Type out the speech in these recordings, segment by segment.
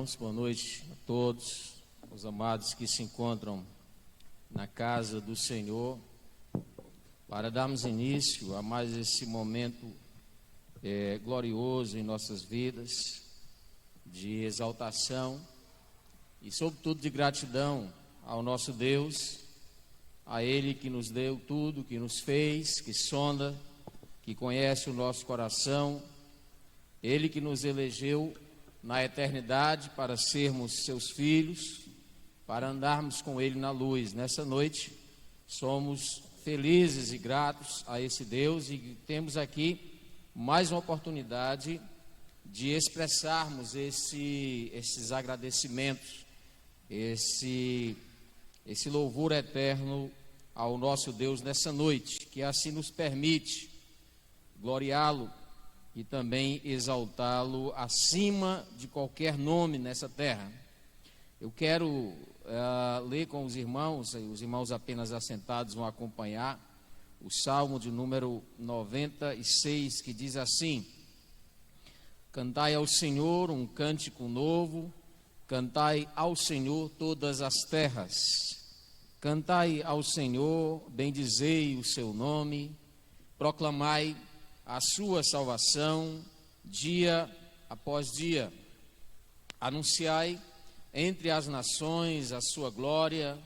irmãos, boa noite a todos, os amados que se encontram na casa do Senhor, para darmos início a mais esse momento glorioso em nossas vidas, de exaltação e sobretudo de gratidão ao nosso Deus, a Ele que nos deu tudo, que nos fez, que sonda, que conhece o nosso coração, Ele que nos elegeu na eternidade para sermos seus filhos, para andarmos com Ele na luz. Nessa noite, somos felizes e gratos a esse Deus e temos aqui mais uma oportunidade de expressarmos esses agradecimentos, esse louvor eterno ao nosso Deus nessa noite, que assim nos permite gloriá-lo e também exaltá-lo acima de qualquer nome nessa terra. Eu quero ler com os irmãos apenas assentados vão acompanhar o Salmo de número 96, que diz assim: Cantai ao Senhor um cântico novo, cantai ao Senhor todas as terras, cantai ao Senhor, bendizei o seu nome, proclamai a sua salvação dia após dia, anunciai entre as nações a sua glória,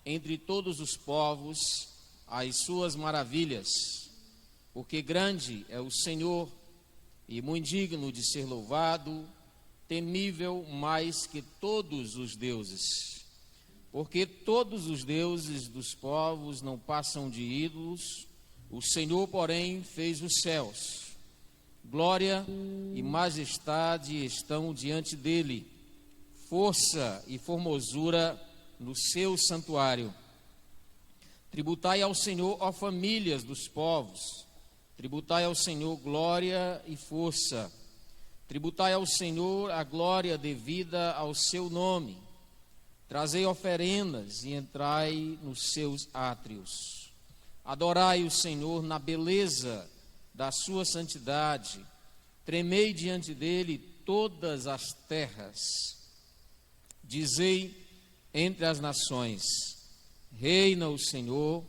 entre todos os povos as suas maravilhas, porque grande é o Senhor e muito digno de ser louvado, temível mais que todos os deuses, porque todos os deuses dos povos não passam de ídolos, o Senhor, porém, fez os céus. Glória e majestade estão diante dele, força e formosura no seu santuário. Tributai ao Senhor, ó famílias dos povos, tributai ao Senhor glória e força, tributai ao Senhor a glória devida ao seu nome, trazei oferendas e entrai nos seus átrios. Adorai o Senhor na beleza da sua santidade, tremei diante dele todas as terras. Dizei entre as nações: reina o Senhor,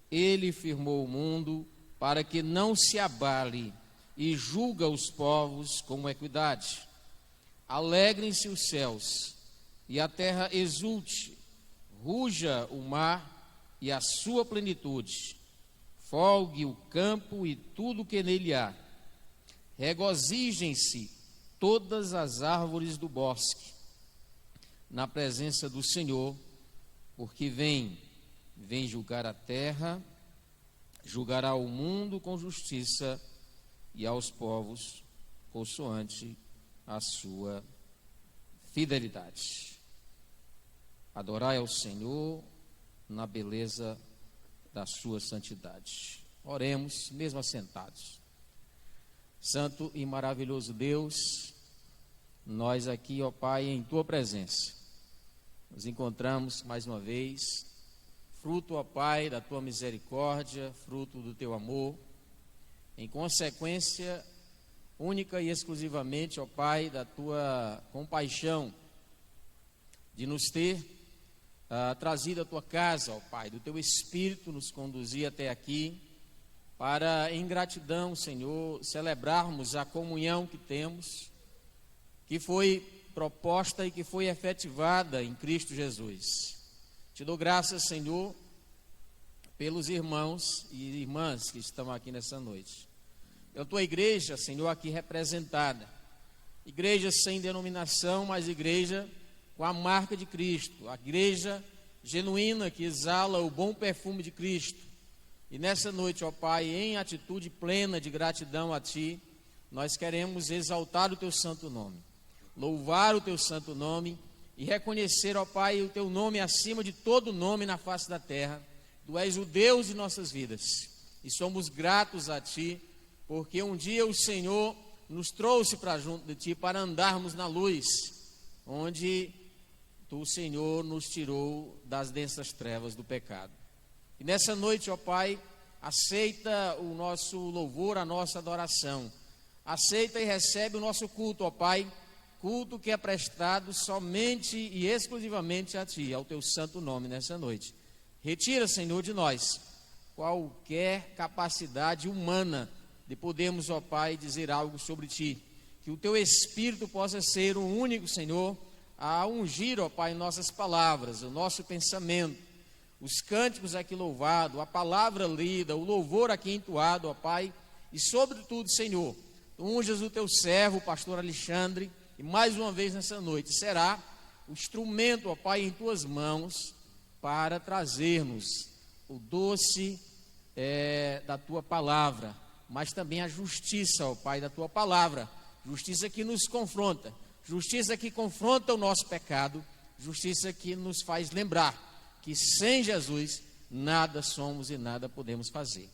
ele firmou o mundo para que não se abale e julga os povos com equidade. Alegrem-se os céus e a terra exulte, ruja o mar e a sua plenitude. Folgue o campo e tudo que nele há. Regozijem-se todas as árvores do bosque, na presença do Senhor, porque vem julgar a terra, julgará o mundo com justiça e aos povos consoante a sua fidelidade. Adorai ao Senhor na beleza da sua santidade. Oremos, mesmo assentados. Santo e maravilhoso Deus, nós aqui, ó Pai, em tua presença, nos encontramos mais uma vez, fruto, ó Pai, da tua misericórdia, fruto do teu amor, em consequência única e exclusivamente, ó Pai, da tua compaixão de nos ter trazido a tua casa, ó Pai, do teu Espírito nos conduzir até aqui, para em gratidão, Senhor, celebrarmos a comunhão que temos, que foi proposta e que foi efetivada em Cristo Jesus. Te dou graças, Senhor, pelos irmãos e irmãs que estão aqui nessa noite. Pela tua igreja, Senhor, aqui representada. Igreja sem denominação, mas igreja com a marca de Cristo. A igreja genuína que exala o bom perfume de Cristo. E nessa noite, ó Pai, em atitude plena de gratidão a Ti, nós queremos exaltar o Teu santo nome, louvar o Teu santo nome e reconhecer, ó Pai, o Teu nome acima de todo nome na face da terra. Tu és o Deus de nossas vidas e somos gratos a Ti, porque um dia o Senhor nos trouxe para junto de Ti para andarmos na luz, onde Tu, Senhor, nos tirou das densas trevas do pecado. E nessa noite, ó Pai, aceita o nosso louvor, a nossa adoração. Aceita e recebe o nosso culto, ó Pai, culto que é prestado somente e exclusivamente a Ti, ao Teu santo nome nessa noite. Retira, Senhor, de nós qualquer capacidade humana de podermos, ó Pai, dizer algo sobre Ti. Que o Teu Espírito possa ser o único, Senhor, a ungir, ó Pai, nossas palavras, o nosso pensamento, os cânticos aqui louvados, a palavra lida, o louvor aqui entoado, ó Pai, e sobretudo, Senhor, Tu unjas o Teu servo, o pastor Alexandre, e mais uma vez nessa noite será o instrumento, ó Pai, em Tuas mãos, para trazermos o doce da Tua palavra, mas também a justiça, ó Pai, da Tua palavra, justiça que nos confronta, justiça que confronta o nosso pecado, justiça que nos faz lembrar que sem Jesus nada somos e nada podemos fazer.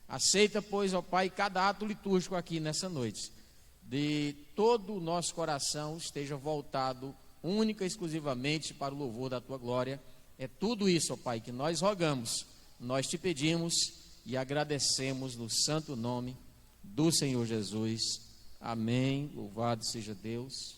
Aceita, pois, ó Pai, cada ato litúrgico aqui nessa noite, de todo o nosso coração esteja voltado única e exclusivamente para o louvor da Tua glória. É tudo isso, ó Pai, que nós rogamos, nós Te pedimos e agradecemos no santo nome do Senhor Jesus. Amém. Louvado seja Deus.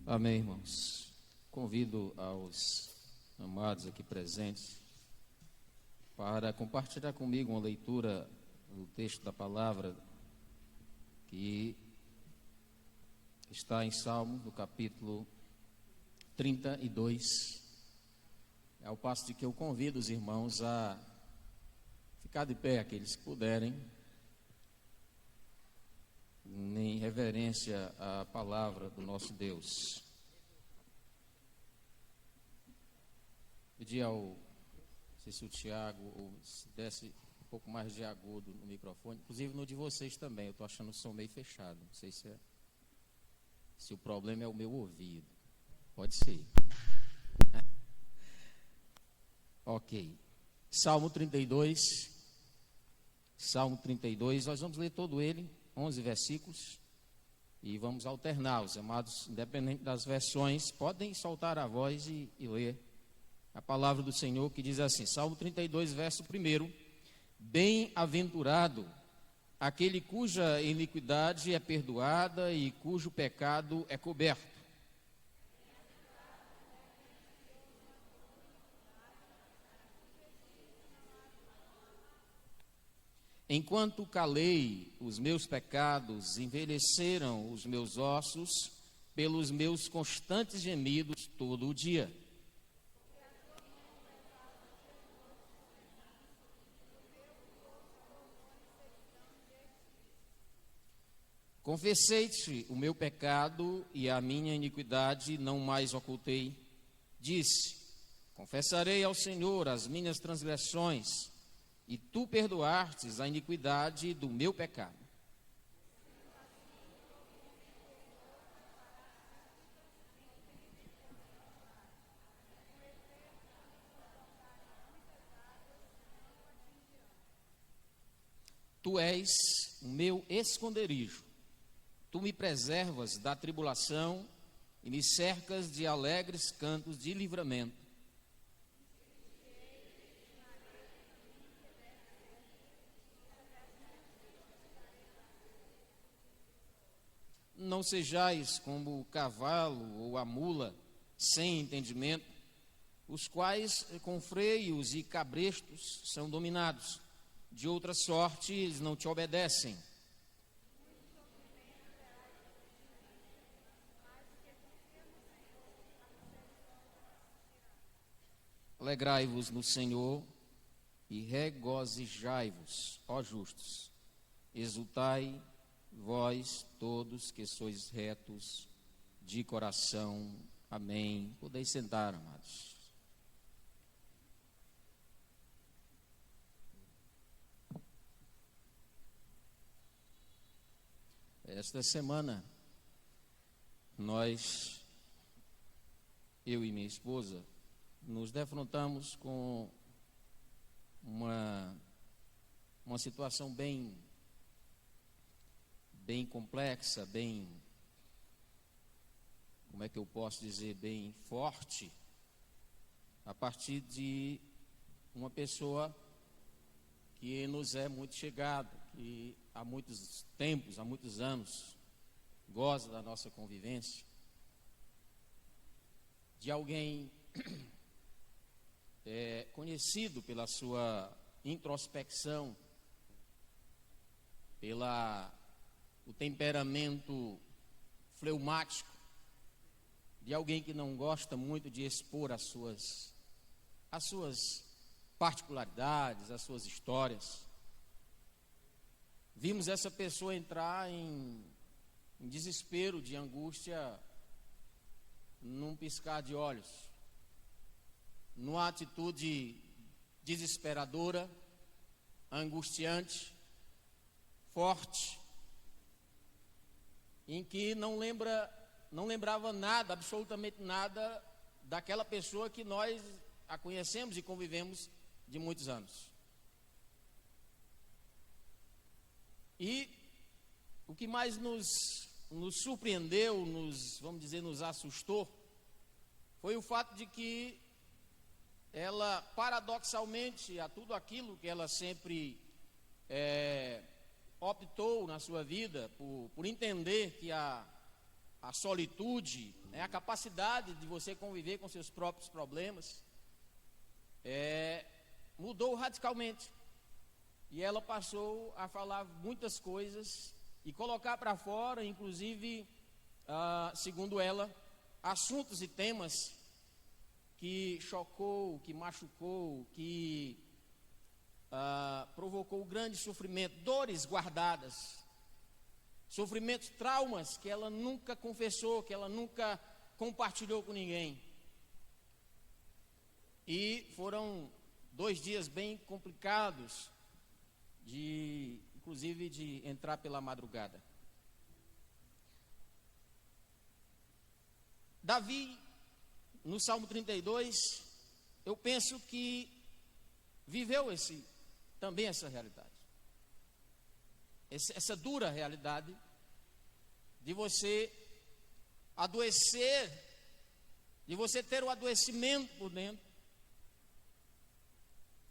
Amém, irmãos. Convido aos amados aqui presentes para compartilhar comigo uma leitura do texto da palavra que está em Salmo, no capítulo 32. É ao passo de que eu convido os irmãos a ficar de pé, aqueles que puderem, em reverência à palavra do nosso Deus. Pedi não sei se o Tiago, ou se desse um pouco mais de agudo no microfone, inclusive no de vocês também, eu estou achando o som meio fechado, não sei se o problema é o meu ouvido, pode ser. Ok, Salmo 32, nós vamos ler todo ele, 11 versículos, e vamos alternar. Os amados, independente das versões, podem soltar a voz e ler a palavra do Senhor, que diz assim, Salmo 32, verso 1: Bem-aventurado aquele cuja iniquidade é perdoada e cujo pecado é coberto. Enquanto calei os meus pecados, envelheceram os meus ossos pelos meus constantes gemidos todo o dia. Confessei-te o meu pecado e a minha iniquidade não mais ocultei. Disse, confessarei ao Senhor as minhas transgressões, e tu perdoastes a iniquidade do meu pecado. Tu és o meu esconderijo, tu me preservas da tribulação e me cercas de alegres cantos de livramento. Não sejais como o cavalo ou a mula sem entendimento, os quais com freios e cabrestos são dominados, de outra sorte eles não te obedecem. Alegrai-vos no Senhor e regozijai-vos, ó justos, exultai vós todos que sois retos de coração. Amém. Podeis sentar, amados. Esta semana, eu e minha esposa, nos defrontamos com uma situação bem complexa, como é que eu posso dizer, bem forte, a partir de uma pessoa que nos é muito chegada, que há muitos tempos, há muitos anos, goza da nossa convivência, de alguém conhecido pela sua introspecção, o temperamento fleumático, de alguém que não gosta muito de expor as suas particularidades, as suas histórias. Vimos essa pessoa entrar em desespero, de angústia, num piscar de olhos, numa atitude desesperadora, angustiante, forte, em que não lembrava nada, absolutamente nada, daquela pessoa que nós a conhecemos e convivemos de muitos anos. E o que mais nos surpreendeu, nos assustou, foi o fato de que ela, paradoxalmente, a tudo aquilo que ela sempre optou na sua vida, por entender que a a solitude, né, a capacidade de você conviver com seus próprios problemas, mudou radicalmente. E ela passou a falar muitas coisas e colocar para fora, inclusive, segundo ela, assuntos e temas que chocou, que machucou, que provocou grande sofrimento, dores guardadas, sofrimentos, traumas que ela nunca confessou, que ela nunca compartilhou com ninguém. E foram 2 dias bem complicados, inclusive de entrar pela madrugada. Davi, no Salmo 32, eu penso que viveu também essa realidade. Essa dura realidade de você adoecer, de você ter o adoecimento por dentro,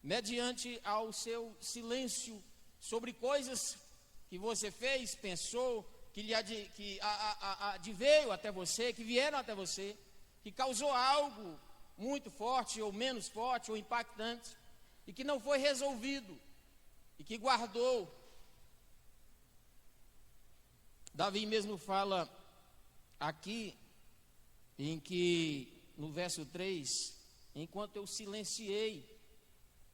mediante ao seu silêncio sobre coisas que você fez, pensou, que adveio até você, que vieram até você, que causou algo muito forte ou menos forte ou impactante, e que não foi resolvido, e que guardou. Davi mesmo fala aqui, em que no verso 3, enquanto eu silenciei,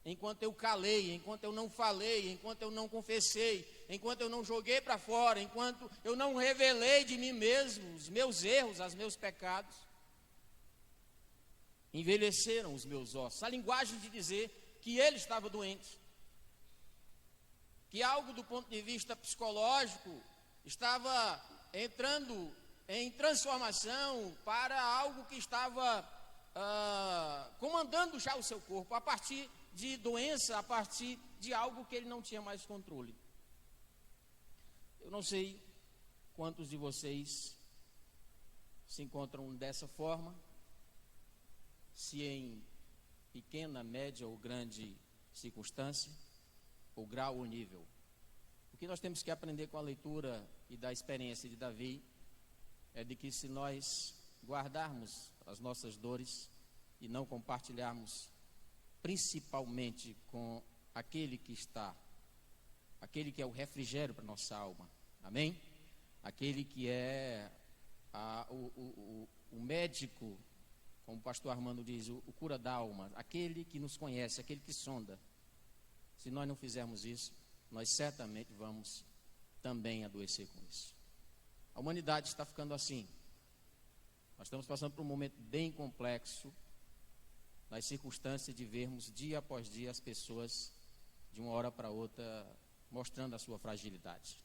enquanto eu calei, enquanto eu não falei, enquanto eu não confessei, enquanto eu não joguei para fora, enquanto eu não revelei de mim mesmo os meus erros, os meus pecados, envelheceram os meus ossos. A linguagem de dizer que ele estava doente, que algo do ponto de vista psicológico estava entrando em transformação para algo que estava comandando já o seu corpo, a partir de doença, a partir de algo que ele não tinha mais controle. Eu não sei quantos de vocês se encontram dessa forma, se em pequena, média ou grande circunstância, ou grau ou nível. O que nós temos que aprender com a leitura e da experiência de Davi é de que se nós guardarmos as nossas dores e não compartilharmos principalmente com aquele que é o refrigério para a nossa alma, amém? Aquele que é o médico, como o pastor Armando diz, o cura da alma, aquele que nos conhece, aquele que sonda. Se nós não fizermos isso, nós certamente vamos também adoecer com isso. A humanidade está ficando assim. Nós estamos passando por um momento bem complexo, nas circunstâncias de vermos dia após dia as pessoas, de uma hora para outra, mostrando a sua fragilidade.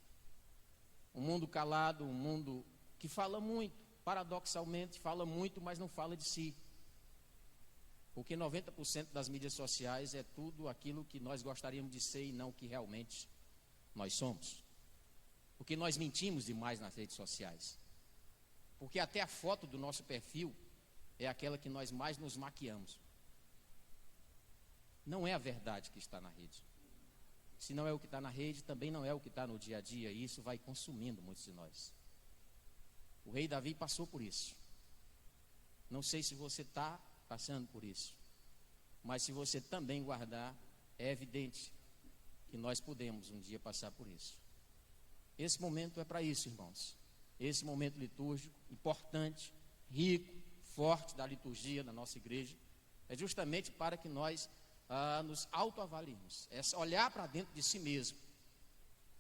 Um mundo calado, um mundo que fala muito, paradoxalmente fala muito, mas não fala de si. Porque 90% das mídias sociais é tudo aquilo que nós gostaríamos de ser e não o que realmente nós somos. Porque nós mentimos demais nas redes sociais. Porque até a foto do nosso perfil é aquela que nós mais nos maquiamos. Não é a verdade que está na rede. Se não é o que está na rede, também não é o que está no dia a dia, e isso vai consumindo muitos de nós. O rei Davi passou por isso. Não sei se você está passando por isso, mas se você também guardar, é evidente que nós podemos um dia passar por isso. Esse momento é para isso, irmãos. Esse momento litúrgico, importante, rico, forte da liturgia da nossa igreja, é justamente para que nós nos autoavaliemos, é olhar para dentro de si mesmo,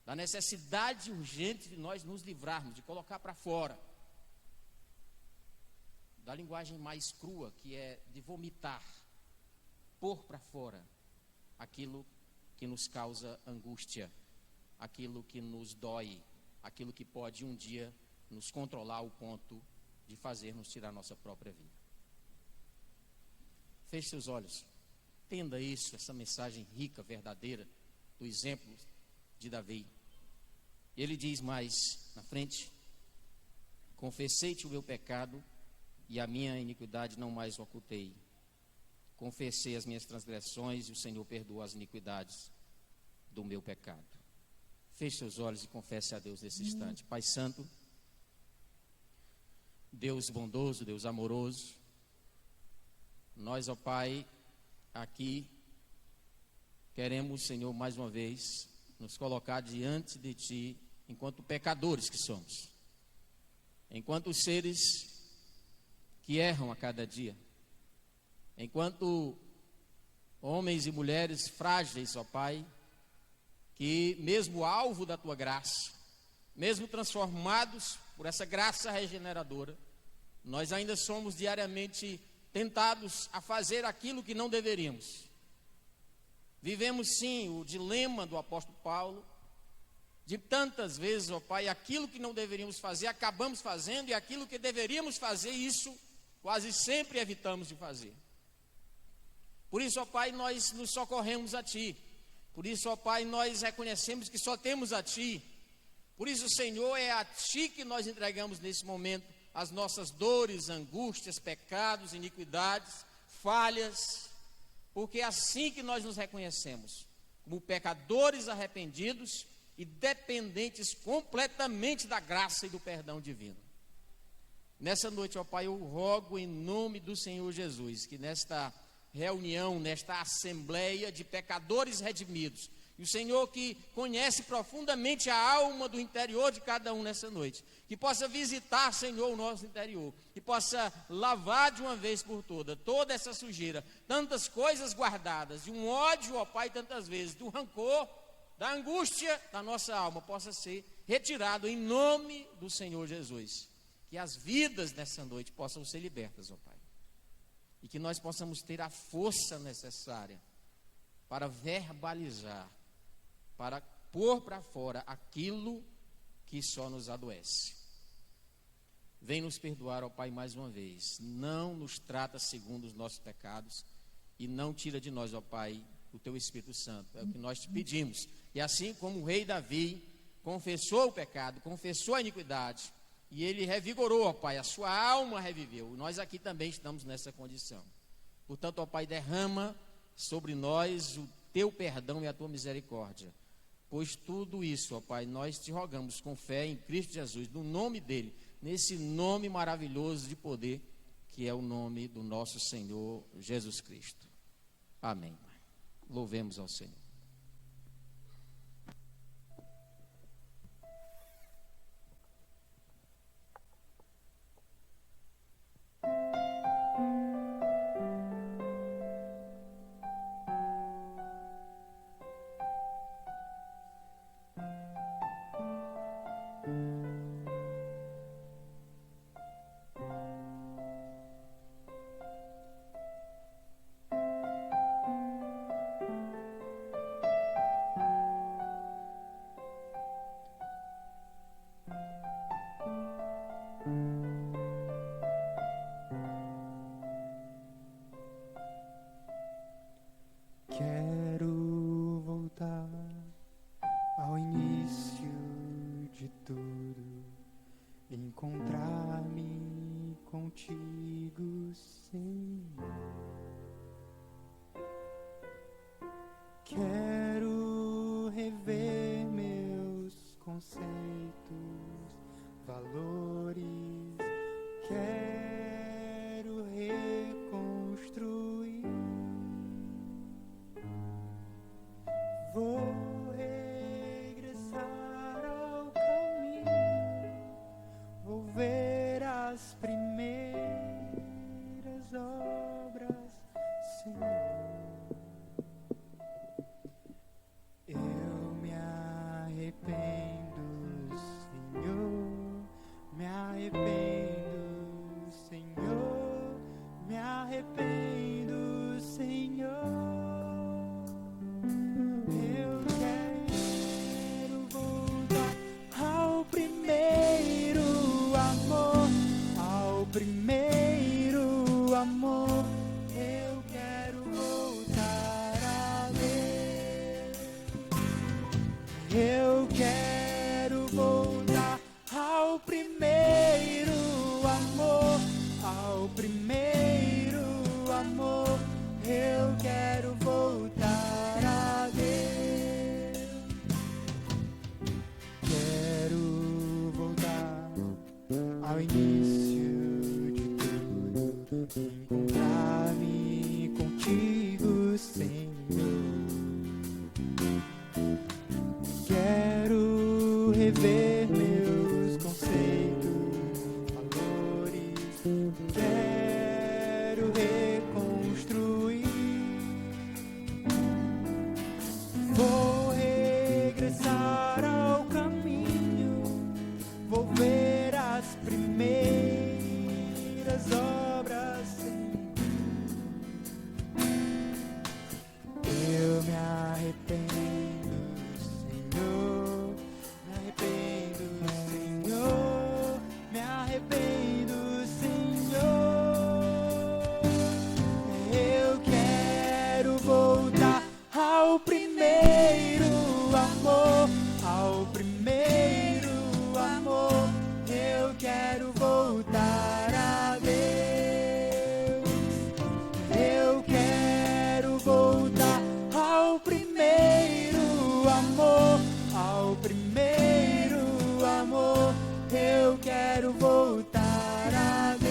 da necessidade urgente de nós nos livrarmos, de colocar para fora, da linguagem mais crua, que é de vomitar, pôr para fora aquilo que nos causa angústia, aquilo que nos dói, aquilo que pode um dia nos controlar ao ponto de fazer-nos tirar nossa própria vida. Feche seus olhos. Entenda isso, essa mensagem rica, verdadeira, do exemplo de Davi. Ele diz mais na frente: confessei-te o meu pecado e a minha iniquidade não mais ocultei. Confessei as minhas transgressões e o Senhor perdoou as iniquidades do meu pecado. Feche seus olhos e confesse a Deus nesse instante. Pai Santo, Deus bondoso, Deus amoroso, nós, ó Pai, aqui queremos, Senhor, mais uma vez, nos colocar diante de Ti, enquanto pecadores que somos, enquanto seres que erram a cada dia, enquanto homens e mulheres frágeis, ó Pai, que mesmo alvo da Tua graça, mesmo transformados por essa graça regeneradora, nós ainda somos diariamente tentados a fazer aquilo que não deveríamos. Vivemos sim o dilema do apóstolo Paulo, de tantas vezes, ó Pai, aquilo que não deveríamos fazer, acabamos fazendo, e aquilo que deveríamos fazer, isso quase sempre evitamos de fazer. Por isso, ó Pai, nós nos socorremos a Ti. Por isso, ó Pai, nós reconhecemos que só temos a Ti. Por isso, Senhor, é a Ti que nós entregamos nesse momento as nossas dores, angústias, pecados, iniquidades, falhas, porque é assim que nós nos reconhecemos, como pecadores arrependidos e dependentes completamente da graça e do perdão divino. Nessa noite, ó Pai, eu rogo em nome do Senhor Jesus, que nesta reunião, nesta assembleia de pecadores redimidos, e o Senhor que conhece profundamente a alma do interior de cada um nessa noite, que possa visitar, Senhor, o nosso interior, que possa lavar de uma vez por toda essa sujeira, tantas coisas guardadas, de um ódio, ó Pai, tantas vezes, do rancor, da angústia da nossa alma, possa ser retirado em nome do Senhor Jesus. Que as vidas nessa noite possam ser libertas, ó Pai, e que nós possamos ter a força necessária para verbalizar, para pôr para fora aquilo que só nos adoece. Vem nos perdoar, ó Pai, mais uma vez. Não nos trata segundo os nossos pecados e não tira de nós, ó Pai, o Teu Espírito Santo. É o que nós te pedimos. E assim como o rei Davi confessou o pecado, confessou a iniquidade, e ele revigorou, ó Pai, a sua alma reviveu. Nós aqui também estamos nessa condição. Portanto, ó Pai, derrama sobre nós o Teu perdão e a Tua misericórdia. Pois tudo isso, ó Pai, nós te rogamos com fé em Cristo Jesus, no nome dEle, nesse nome maravilhoso de poder, que é o nome do nosso Senhor Jesus Cristo. Amém. Louvemos ao Senhor. Quero voltar ao início de tudo, encontrar-me contigo, Senhor. Quero rever meus conceitos, valores, quero reconstruir. Vou regressar ao caminho, vou ver as primeiras obras, Senhor. Eu me arrependo, Senhor, me arrependo, Senhor, me arrependo, Senhor. Eu quero voltar ao primeiro amor, ao primeiro amor. Eu quero voltar a ler. Eu quero voltar ao primeiro amor, ao primeiro amor. Eu quero voltar a ver. Quero voltar ao início as primeiras obras, eu me arrependo, Senhor, me arrependo, Senhor, me arrependo, Senhor. Eu quero voltar ao primeiro amor, ao primeiro amor. Eu quero voltar a Deus. Eu quero voltar ao primeiro amor, ao primeiro amor. Eu quero voltar a Deus.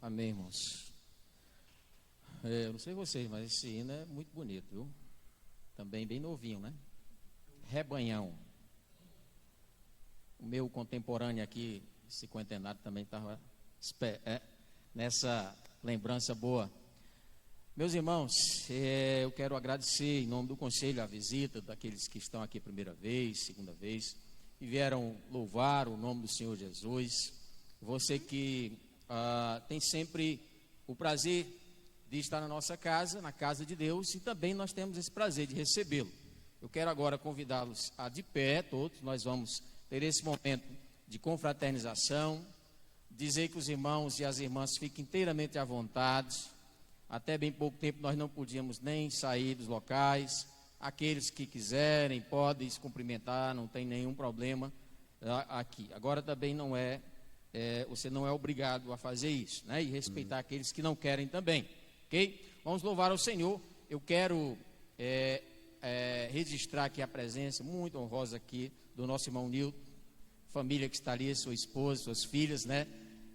Amém, irmãos. Eu não sei vocês, mas esse hino é muito bonito, viu? Também bem novinho, né? Rebanhão. O meu contemporâneo aqui, cinquentenário, também estava nessa lembrança boa. Meus irmãos, eu quero agradecer em nome do conselho a visita daqueles que estão aqui a primeira vez, segunda vez, e vieram louvar o nome do Senhor Jesus. Você que tem sempre o prazer de estar na nossa casa, na casa de Deus, e também nós temos esse prazer de recebê-lo. Eu quero agora convidá-los a de pé, todos, nós vamos ter esse momento de confraternização, dizer que os irmãos e as irmãs fiquem inteiramente à vontade. Até bem pouco tempo nós não podíamos nem sair dos locais. Aqueles que quiserem podem se cumprimentar, não tem nenhum problema aqui. Agora também não você não é obrigado a fazer isso, né? E respeitar aqueles que não querem também, ok? Vamos louvar ao Senhor. Eu quero registrar aqui a presença muito honrosa aqui do nosso irmão Nilton, família que está ali, sua esposa, suas filhas, né?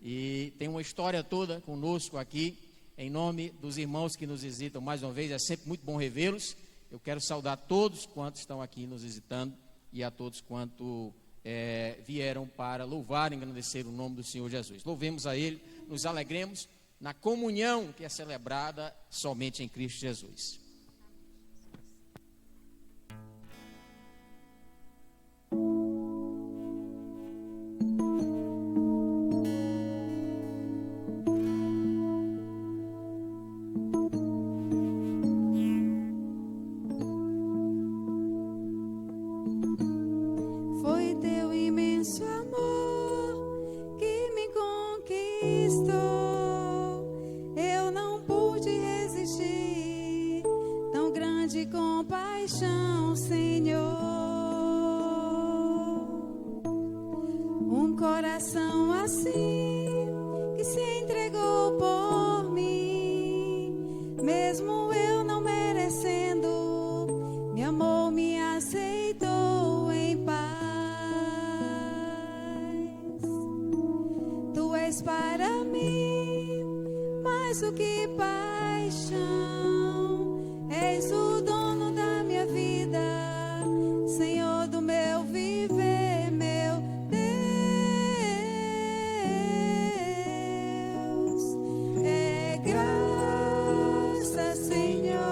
E tem uma história toda conosco aqui. Em nome dos irmãos que nos visitam mais uma vez, é sempre muito bom revê-los. Eu quero saudar todos quantos estão aqui nos visitando e a todos quantos vieram para louvar e engrandecer o nome do Senhor Jesus. Louvemos a Ele, nos alegremos na comunhão que é celebrada somente em Cristo Jesus. Foi teu imenso amor que me conquistou. Eu não pude resistir. Tão grande compaixão, Senhor. Um coração assim que se entregou por mim, mesmo eu não merecendo, me amou, me aceitou em paz. Tu és para mim mais do que paixão, és o dono da minha vida, Senhor do meu viver, meu Deus. É graça, Senhor.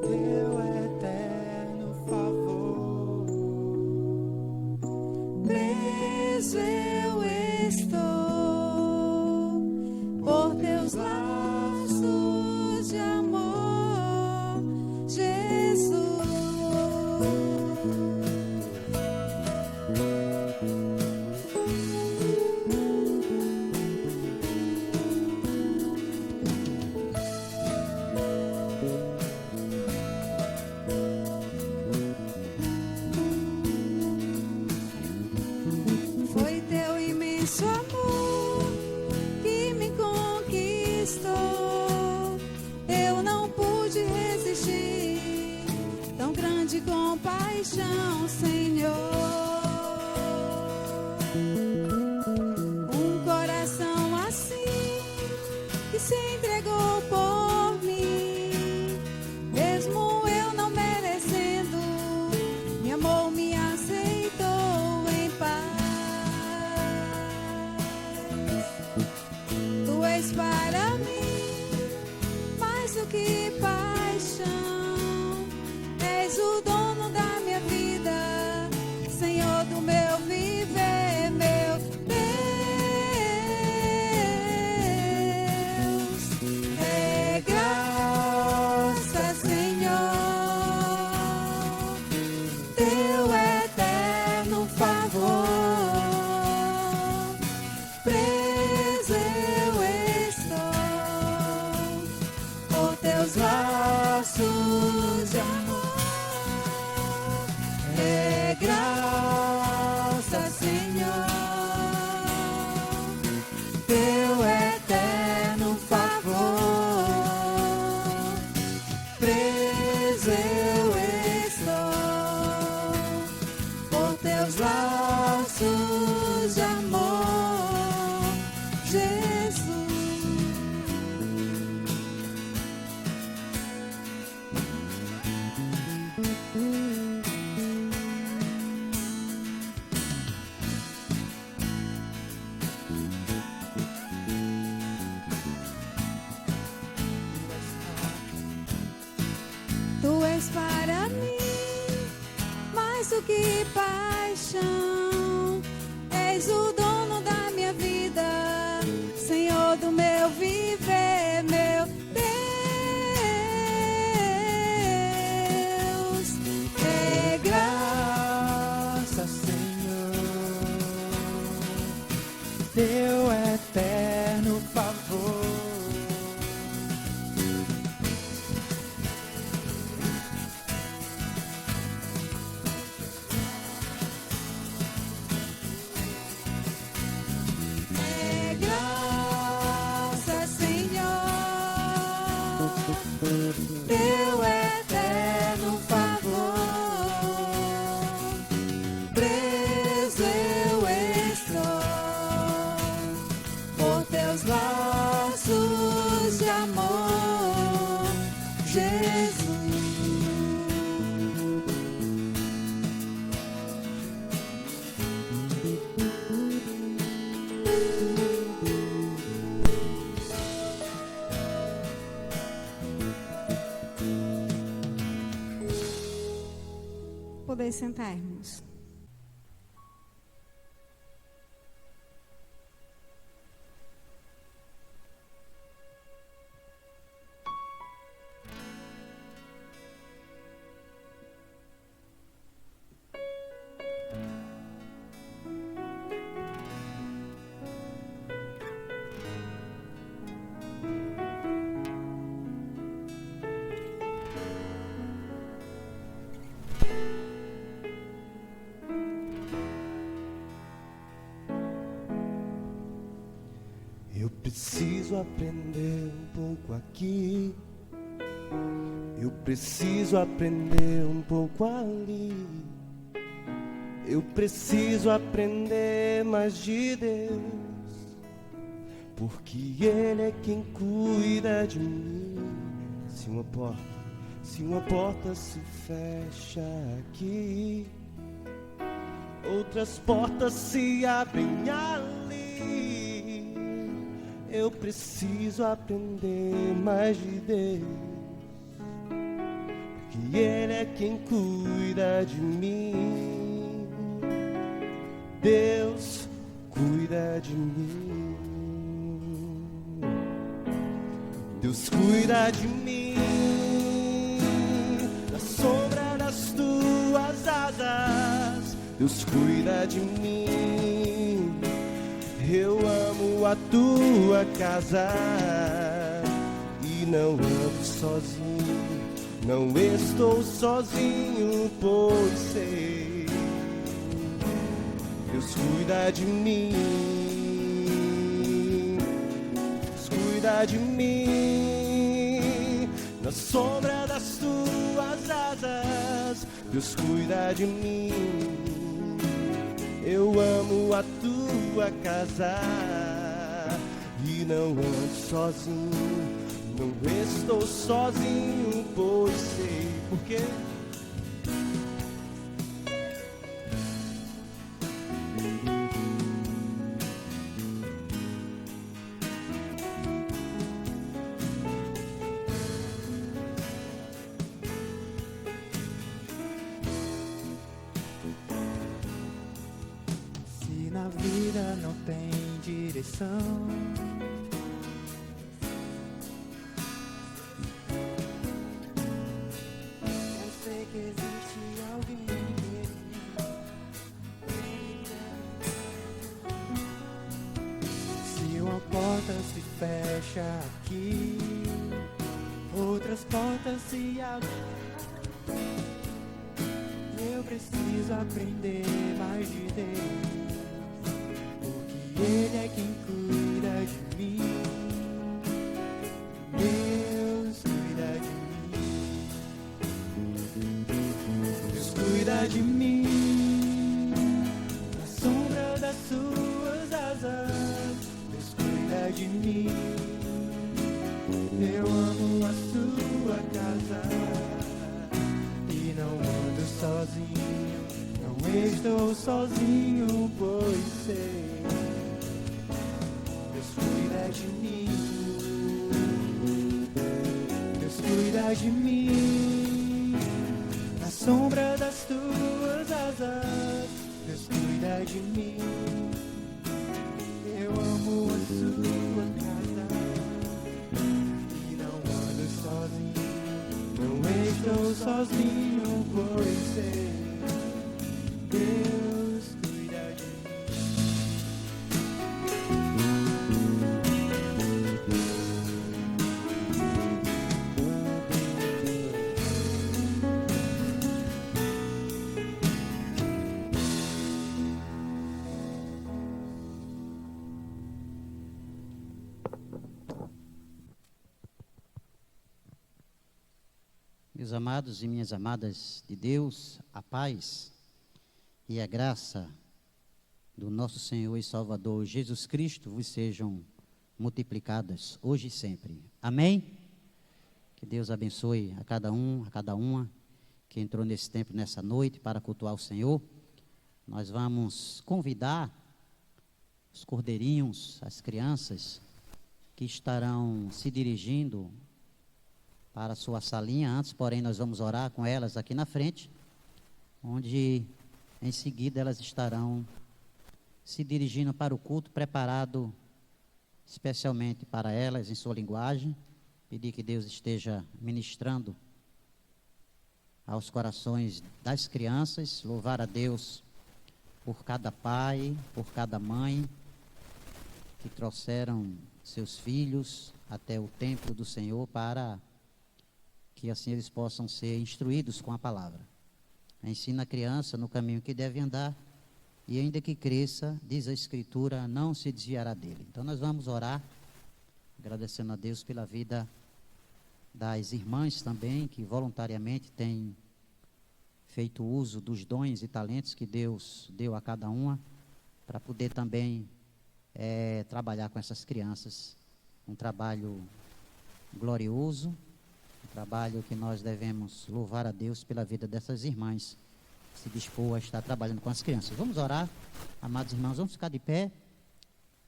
Teu eterno favor, Preso eu estou, por teus laços de compaixão, Senhor. Um coração assim que se entregou por mim, mesmo eu não merecendo, me amou, me aceitou em paz. Tu és para mim mais do que paixão, és o dono da minha vida, Senhor do meu viver, meu Deus. É graça, Senhor, teu eterno favor. Preso eu estou por teus laços de amor. É graça, Senhor, teu eterno favor. Preso eu estou por teus laços de amor, Jesus. Tu és para mim mais do que paixão, és o dono da minha vida, Senhor do meu viver, meu Deus. É Graça, Senhor, teu eterno favor. É graça, Senhor, teu eterno favor. Preso eu estou por teus laços de amor, Jesus. Poder sentar, irmãos. Eu preciso aprender um pouco aqui, eu preciso aprender um pouco ali. Eu preciso aprender mais de Deus, porque Ele é quem cuida de mim. Se uma porta se fecha aqui, outras portas se abrem ali. Eu preciso aprender mais de Deus, porque Ele é quem cuida de mim. Deus cuida de mim. Deus cuida de mim na sombra das tuas asas. Deus cuida de mim. Eu amo a tua casa e não ando sozinho, não estou sozinho, pois sei, Deus cuida de mim, Deus cuida de mim, na sombra das tuas asas, Deus cuida de mim. Eu amo a tua casa e não ando sozinho, não estou sozinho, pois sei por quê. Se na vida não tem direção, eu sei que existe alguém que se uma porta se fecha aqui, outras portas se abrem. Eu preciso aprender mais de Deus, porque Ele é quem cuida de mim. Deus cuida de mim. Deus cuida de mim. Na sombra das suas asas, Deus cuida de mim. Eu amo a sua casa e não ando sozinho, não estou sozinho, pois sei, Deus cuida de mim, Deus cuida de mim, na sombra das tuas asas, Deus cuida de mim, eu amo a sua casa e não ando sozinho, não estou sozinho, pois sei, Deus cuida de mim. Meus amados e minhas amadas de Deus, a paz e a graça do nosso Senhor e Salvador Jesus Cristo vos sejam multiplicadas hoje e sempre. Amém? Que Deus abençoe a cada um, a cada uma que entrou nesse tempo, nessa noite, para cultuar o Senhor. Nós vamos convidar os cordeirinhos, as crianças que estarão se dirigindo para a sua salinha. Antes, porém, nós vamos orar com elas aqui na frente, onde em seguida elas estarão se dirigindo para o culto preparado especialmente para elas em sua linguagem. Pedir que Deus esteja ministrando aos corações das crianças, louvar a Deus por cada pai, por cada mãe que trouxeram seus filhos até o templo do Senhor para que assim eles possam ser instruídos com a palavra. Ensina a criança no caminho que deve andar, e ainda que cresça, diz a Escritura, não se desviará dele. Então nós vamos orar, agradecendo a Deus pela vida das irmãs também, que voluntariamente têm feito uso dos dons e talentos que Deus deu a cada uma, para poder também trabalhar com essas crianças. Um trabalho glorioso, trabalho que nós devemos louvar a Deus pela vida dessas irmãs, que se dispor a estar trabalhando com as crianças. Vamos orar, amados irmãos, vamos ficar de pé,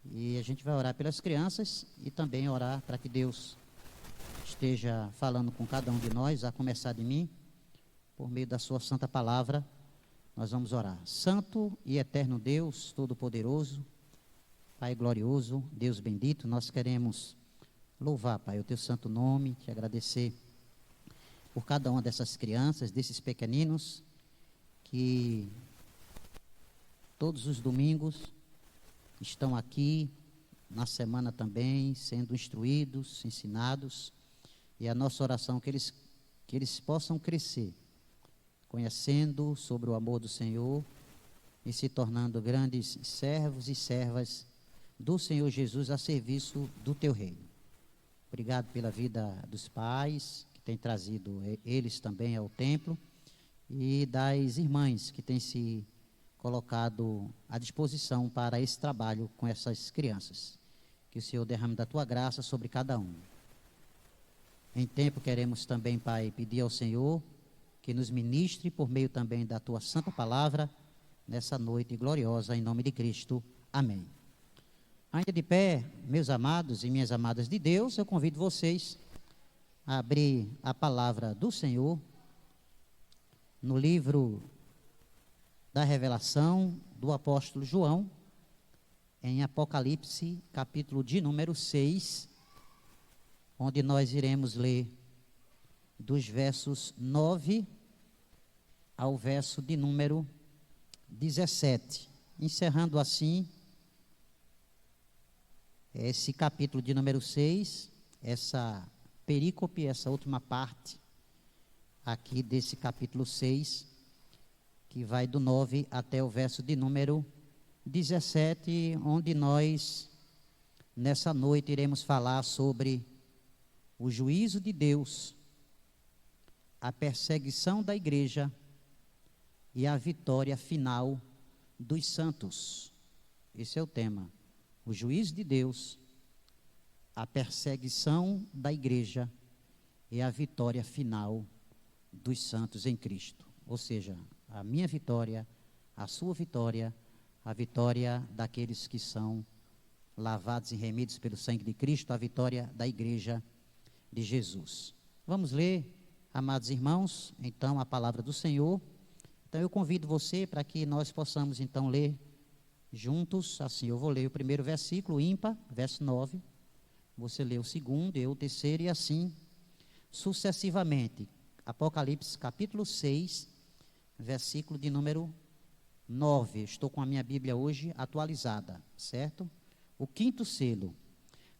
e a gente vai orar pelas crianças, e também orar para que Deus esteja falando com cada um de nós, a começar de mim, por meio da sua santa palavra. Nós vamos orar. Santo e eterno Deus, Todo-Poderoso, Pai glorioso, Deus bendito, nós queremos louvar, Pai, o teu santo nome, te agradecer por cada uma dessas crianças, desses pequeninos, que todos os domingos estão aqui, na semana também, sendo instruídos, ensinados, e a nossa oração é que eles possam crescer, conhecendo sobre o amor do Senhor e se tornando grandes servos e servas do Senhor Jesus a serviço do teu reino. Obrigado pela vida dos pais, que tem trazido eles também ao templo, e das irmãs que têm se colocado à disposição para esse trabalho com essas crianças. Que o Senhor derrame da tua graça sobre cada um. Em tempo queremos também, Pai, pedir ao Senhor que nos ministre por meio também da tua santa palavra nessa noite gloriosa, em nome de Cristo. Amém. Ainda de pé, meus amados e minhas amadas de Deus, eu convido vocês a abrir a palavra do Senhor no livro da Revelação do apóstolo João, em Apocalipse, capítulo de número 6, onde nós iremos ler dos versos 9 ao verso de número 17, encerrando assim esse capítulo de número 6, essa perícope, essa última parte aqui desse capítulo 6, que vai do 9 até o verso de número 17, onde nós, nessa noite, iremos falar sobre o juízo de Deus, a perseguição da igreja e a vitória final dos santos. Esse é o tema. O juízo de Deus, a perseguição da igreja e a vitória final dos santos em Cristo. Ou seja, a minha vitória, a sua vitória, a vitória daqueles que são lavados e remidos pelo sangue de Cristo, a vitória da igreja de Jesus. Vamos ler, amados irmãos, então a palavra do Senhor. Então eu convido você para que nós possamos então ler juntos, assim eu vou ler o primeiro versículo, ímpar, verso 9, você lê o segundo, eu o terceiro e assim sucessivamente. Apocalipse capítulo 6, versículo de número 9, estou com a minha Bíblia hoje atualizada, certo? O quinto selo.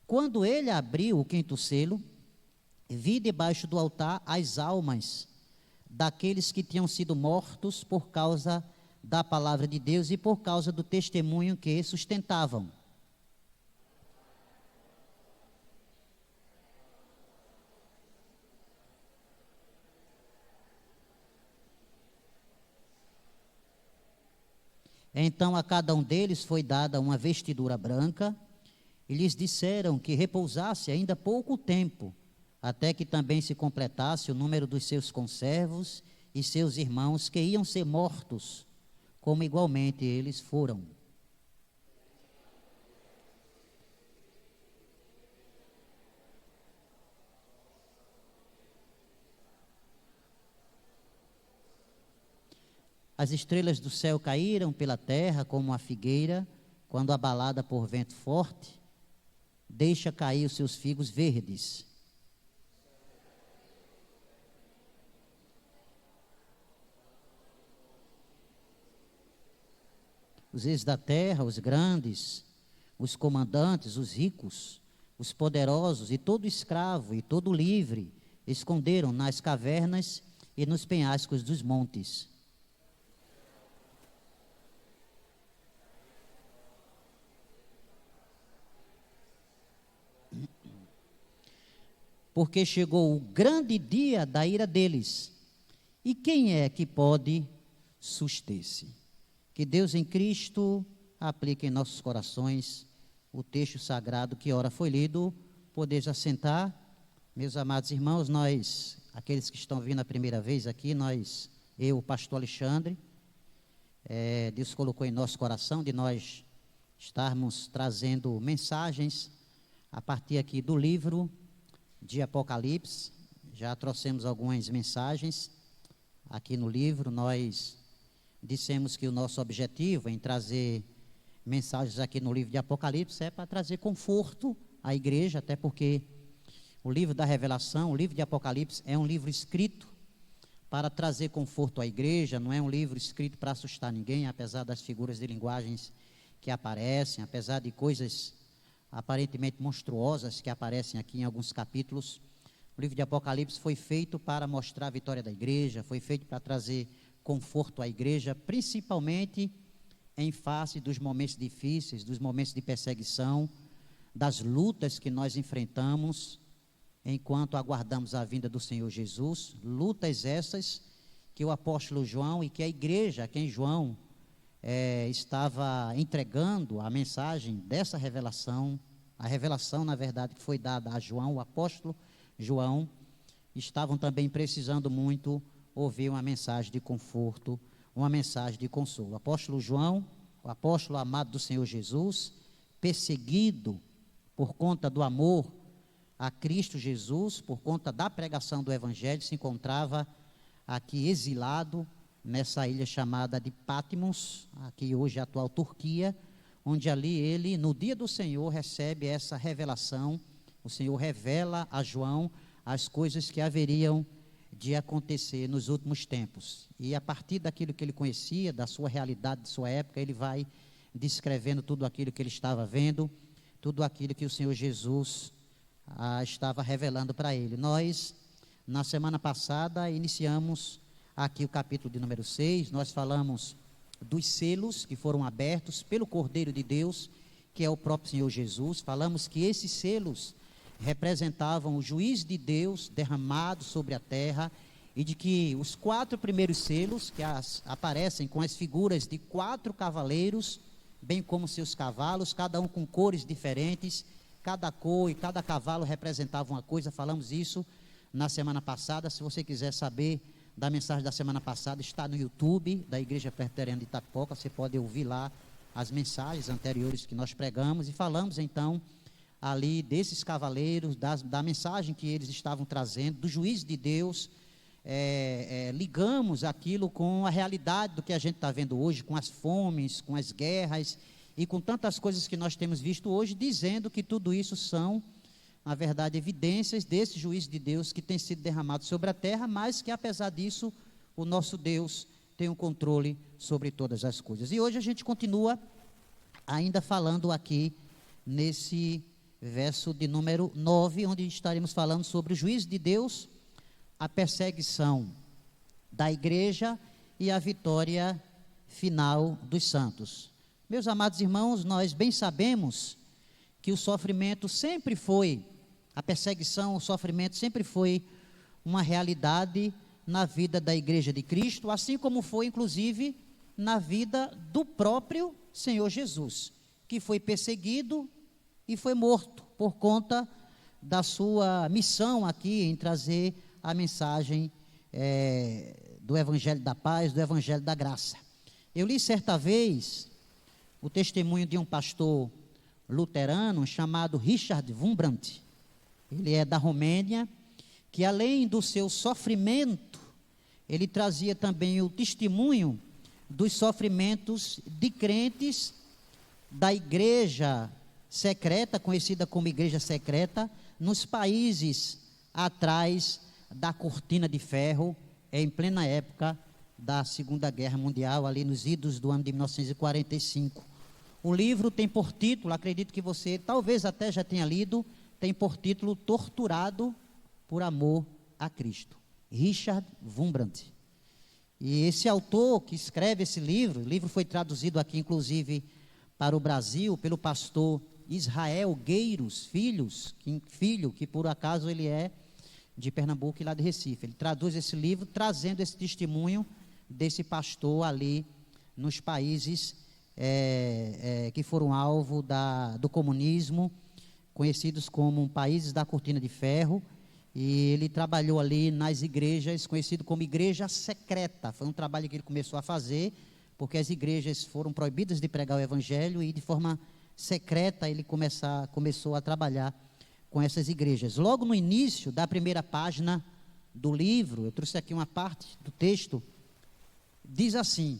Quando ele abriu o quinto selo, vi debaixo do altar as almas daqueles que tinham sido mortos por causa da palavra de Deus e por causa do testemunho que sustentavam. Então a cada um deles foi dada uma vestidura branca, e lhes disseram que repousasse ainda pouco tempo, até que também se completasse o número dos seus conservos e seus irmãos que iam ser mortos, como igualmente eles foram. As estrelas do céu caíram pela terra como a figueira, quando abalada por vento forte, deixa cair os seus figos verdes. Os reis da terra, os grandes, os comandantes, os ricos, os poderosos e todo escravo e todo livre esconderam nas cavernas e nos penhascos dos montes. Porque chegou o grande dia da ira deles. E quem é que pode suster-se? Que Deus em Cristo aplique em nossos corações o texto sagrado que ora foi lido. Podeis assentar, meus amados irmãos, nós, aqueles que estão vindo a primeira vez aqui, eu, o pastor Alexandre, Deus colocou em nosso coração de nós estarmos trazendo mensagens a partir aqui do livro de Apocalipse. Já trouxemos algumas mensagens aqui no livro. Nós dissemos que o nosso objetivo em trazer mensagens aqui no livro de Apocalipse é para trazer conforto à igreja, até porque o livro da Revelação, o livro de Apocalipse, é um livro escrito para trazer conforto à igreja, não é um livro escrito para assustar ninguém, apesar das figuras de linguagens que aparecem, apesar de coisas aparentemente monstruosas que aparecem aqui em alguns capítulos. O livro de Apocalipse foi feito para mostrar a vitória da igreja, foi feito para trazer conforto à igreja, principalmente em face dos momentos difíceis, dos momentos de perseguição, das lutas que nós enfrentamos enquanto aguardamos a vinda do Senhor Jesus, lutas essas que que o apóstolo João e que a igreja, a quem João estava entregando a mensagem dessa revelação, a revelação, na verdade, que foi dada a João, o apóstolo João, estavam também precisando muito ouvir uma mensagem de conforto, uma mensagem de consolo. O apóstolo João, o apóstolo amado do Senhor Jesus, perseguido por conta do amor a Cristo Jesus, por conta da pregação do Evangelho, se encontrava aqui exilado, nessa ilha chamada de Patmos, aqui hoje a atual Turquia, onde ali ele, no dia do Senhor, recebe essa revelação. O Senhor revela a João as coisas que haveriam de acontecer nos últimos tempos. E a partir daquilo que ele conhecia, da sua realidade, de sua época, ele vai descrevendo tudo aquilo que ele estava vendo, tudo aquilo que o Senhor Jesus estava revelando para ele. Nós, na semana passada, iniciamos aqui o capítulo de número 6, nós falamos dos selos que foram abertos pelo Cordeiro de Deus, que é o próprio Senhor Jesus. Falamos que esses selos representavam o juízo de Deus derramado sobre a terra, e de que os 4 primeiros selos, que aparecem com as figuras de 4 cavaleiros, bem como seus cavalos, cada um com cores diferentes, cada cor e cada cavalo representava uma coisa. Falamos isso na semana passada. Se você quiser saber da mensagem da semana passada, está no YouTube da Igreja Presbiteriana de Itapipoca, você pode ouvir lá as mensagens anteriores que nós pregamos, e falamos então ali desses cavaleiros, da mensagem que eles estavam trazendo, do juízo de Deus. Ligamos aquilo com a realidade do que a gente está vendo hoje, com as fomes, com as guerras e com tantas coisas que nós temos visto hoje, dizendo que tudo isso são, na verdade, evidências desse juízo de Deus que tem sido derramado sobre a terra, mas que apesar disso, o nosso Deus tem um controle sobre todas as coisas. E hoje a gente continua ainda falando aqui nesse verso de número 9, onde estaremos falando sobre o juízo de Deus, a perseguição da igreja e a vitória final dos santos. Meus amados irmãos, nós bem sabemos que o sofrimento sempre foi, a perseguição, o sofrimento sempre foi uma realidade na vida da Igreja de Cristo, assim como foi inclusive na vida do próprio Senhor Jesus, que foi perseguido e foi morto por conta da sua missão aqui em trazer a mensagem do Evangelho da Paz, do Evangelho da Graça. Eu li certa vez o testemunho de um pastor luterano chamado Richard Wurmbrand. Ele é da Romênia, que além do seu sofrimento, ele trazia também o testemunho dos sofrimentos de crentes da igreja secreta, conhecida como igreja secreta, nos países atrás da cortina de ferro, em plena época da Segunda Guerra Mundial, ali nos idos do ano de 1945. O livro tem por título, acredito que você talvez até já tenha lido, tem por título Torturado por Amor a Cristo. Richard Wurmbrand. E esse autor que escreve esse livro, o livro foi traduzido aqui inclusive para o Brasil pelo pastor Israel Gueiros Filho, que por acaso ele é de Pernambuco e lá de Recife. Ele traduz esse livro trazendo esse testemunho desse pastor ali nos países que foram alvo do comunismo, conhecidos como países da cortina de ferro. E ele trabalhou ali nas igrejas, conhecido como igreja secreta. Foi um trabalho que ele começou a fazer, porque as igrejas foram proibidas de pregar o evangelho, e de forma secreta ele começou a trabalhar com essas igrejas. Logo no início da primeira página do livro, eu trouxe aqui uma parte do texto, diz assim: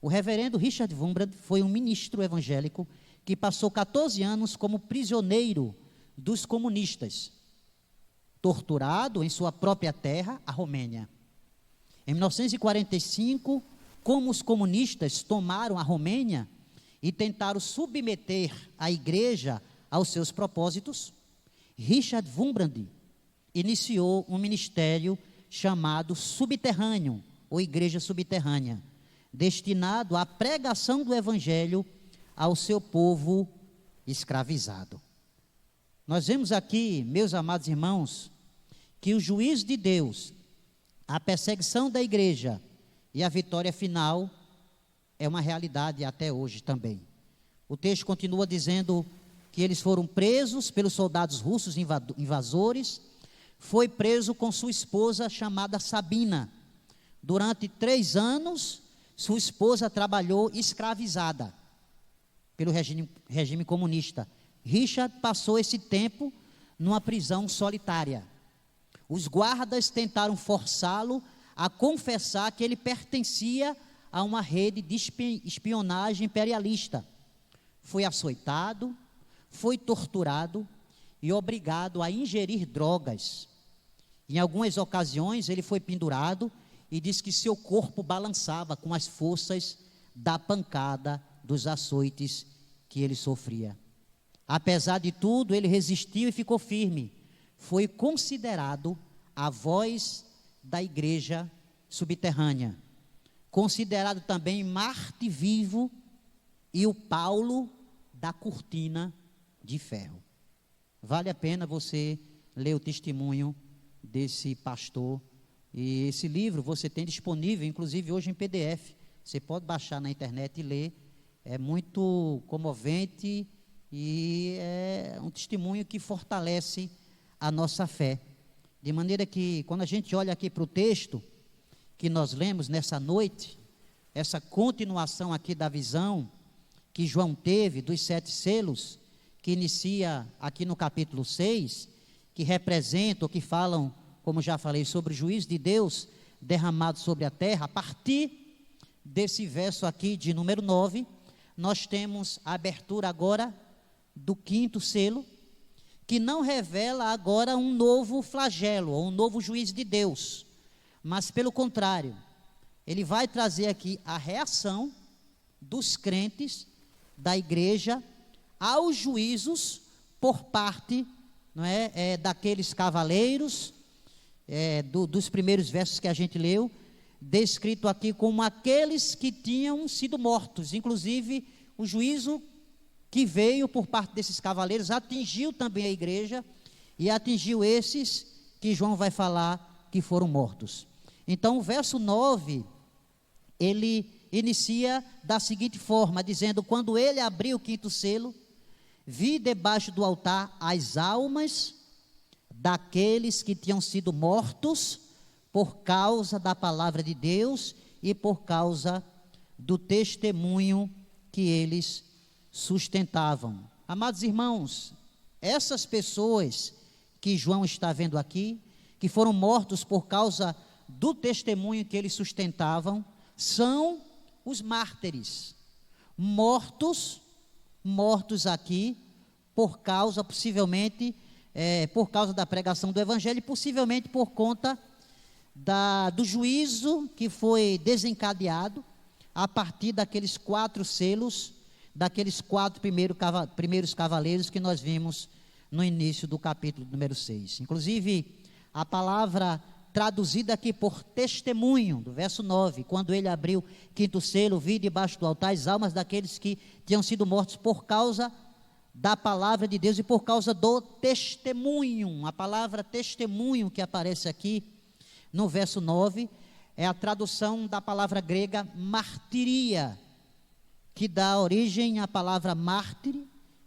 o reverendo Richard Wurmbrand foi um ministro evangélico que passou 14 anos como prisioneiro dos comunistas, torturado em sua própria terra, a Romênia. Em 1945, como os comunistas tomaram a Romênia e tentaram submeter a igreja aos seus propósitos, Richard Wurmbrand iniciou um ministério chamado Subterrâneo, ou Igreja Subterrânea, destinado à pregação do evangelho ao seu povo escravizado. Nós vemos aqui, meus amados irmãos, que o juízo de Deus a perseguição da igreja e a vitória final é uma realidade até hoje também. O texto continua dizendo que eles foram presos pelos soldados russos invasores. Foi preso com sua esposa chamada Sabina. Durante 3 anos, sua esposa trabalhou escravizada pelo regime comunista. Richard passou esse tempo numa prisão solitária. Os guardas tentaram forçá-lo a confessar que ele pertencia a uma rede de espionagem imperialista. Foi açoitado, foi torturado e obrigado a ingerir drogas. Em algumas ocasiões ele foi pendurado e diz que seu corpo balançava com as forças da pancada dos açoites que ele sofria. Apesar de tudo, ele resistiu e ficou firme. Foi considerado a voz da igreja subterrânea, considerado também Marte vivo e o Paulo da cortina de ferro. Vale a pena você ler o testemunho desse pastor. E esse livro você tem disponível, inclusive hoje em PDF. Você pode baixar na internet e ler. É muito comovente e é um testemunho que fortalece a nossa fé. De maneira que, quando a gente olha aqui para o texto que nós lemos nessa noite, essa continuação aqui da visão que João teve dos 7 selos, que inicia aqui no capítulo 6, que representam, ou que falam, como já falei, sobre o juízo de Deus derramado sobre a terra. A partir desse verso aqui de número 9, nós temos a abertura agora do 5º selo, que não revela agora um novo flagelo, ou um novo juízo de Deus, mas pelo contrário, ele vai trazer aqui a reação dos crentes da igreja aos juízos por parte, não é, daqueles cavaleiros, dos primeiros versos que a gente leu, descrito aqui como aqueles que tinham sido mortos. Inclusive, o juízo que veio por parte desses cavaleiros atingiu também a igreja e atingiu esses que João vai falar que foram mortos. Então, o verso 9, ele inicia da seguinte forma, dizendo: quando ele abriu o 5º selo, vi debaixo do altar as almas daqueles que tinham sido mortos por causa da palavra de Deus e por causa do testemunho que eles sustentavam. Amados irmãos, essas pessoas que João está vendo aqui, que foram mortos por causa do testemunho que eles sustentavam, são os mártires, mortos aqui por causa, possivelmente, por causa da pregação do evangelho, e possivelmente por conta do juízo que foi desencadeado a partir daqueles 4 selos, daqueles 4 primeiros cavaleiros que nós vimos no início do capítulo número 6. Inclusive, a palavra traduzida aqui por testemunho, do verso 9, quando ele abriu 5º selo, vi debaixo do altar as almas daqueles que tinham sido mortos por causa da palavra de Deus e por causa do testemunho. A palavra testemunho que aparece aqui no verso 9 é a tradução da palavra grega martiria, que dá origem à palavra mártir,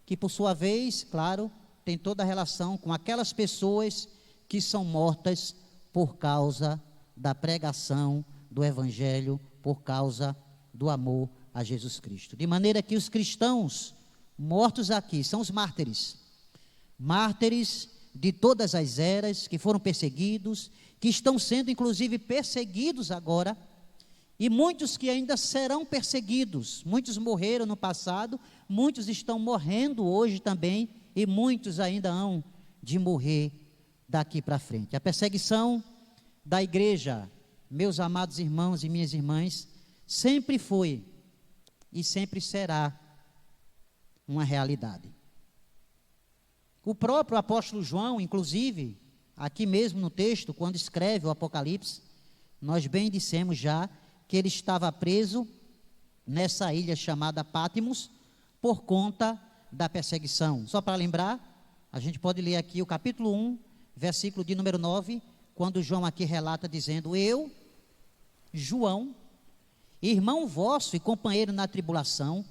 que por sua vez, claro, tem toda a relação com aquelas pessoas que são mortas por causa da pregação do evangelho, por causa do amor a Jesus Cristo. De maneira que os cristãos mortos aqui são os mártires de todas as eras, que foram perseguidos, que estão sendo inclusive perseguidos agora, e muitos que ainda serão perseguidos. Muitos morreram no passado, muitos estão morrendo hoje também, e muitos ainda hão de morrer daqui para frente. A perseguição da igreja, meus amados irmãos e minhas irmãs, sempre foi e sempre será uma realidade. O próprio apóstolo João, inclusive, aqui mesmo no texto, quando escreve o Apocalipse, nós bem dissemos já que ele estava preso nessa ilha chamada Pátimos por conta da perseguição. Só para lembrar, a gente pode ler aqui o capítulo 1, versículo de número 9, quando João aqui relata dizendo: eu, João, irmão vosso e companheiro na tribulação.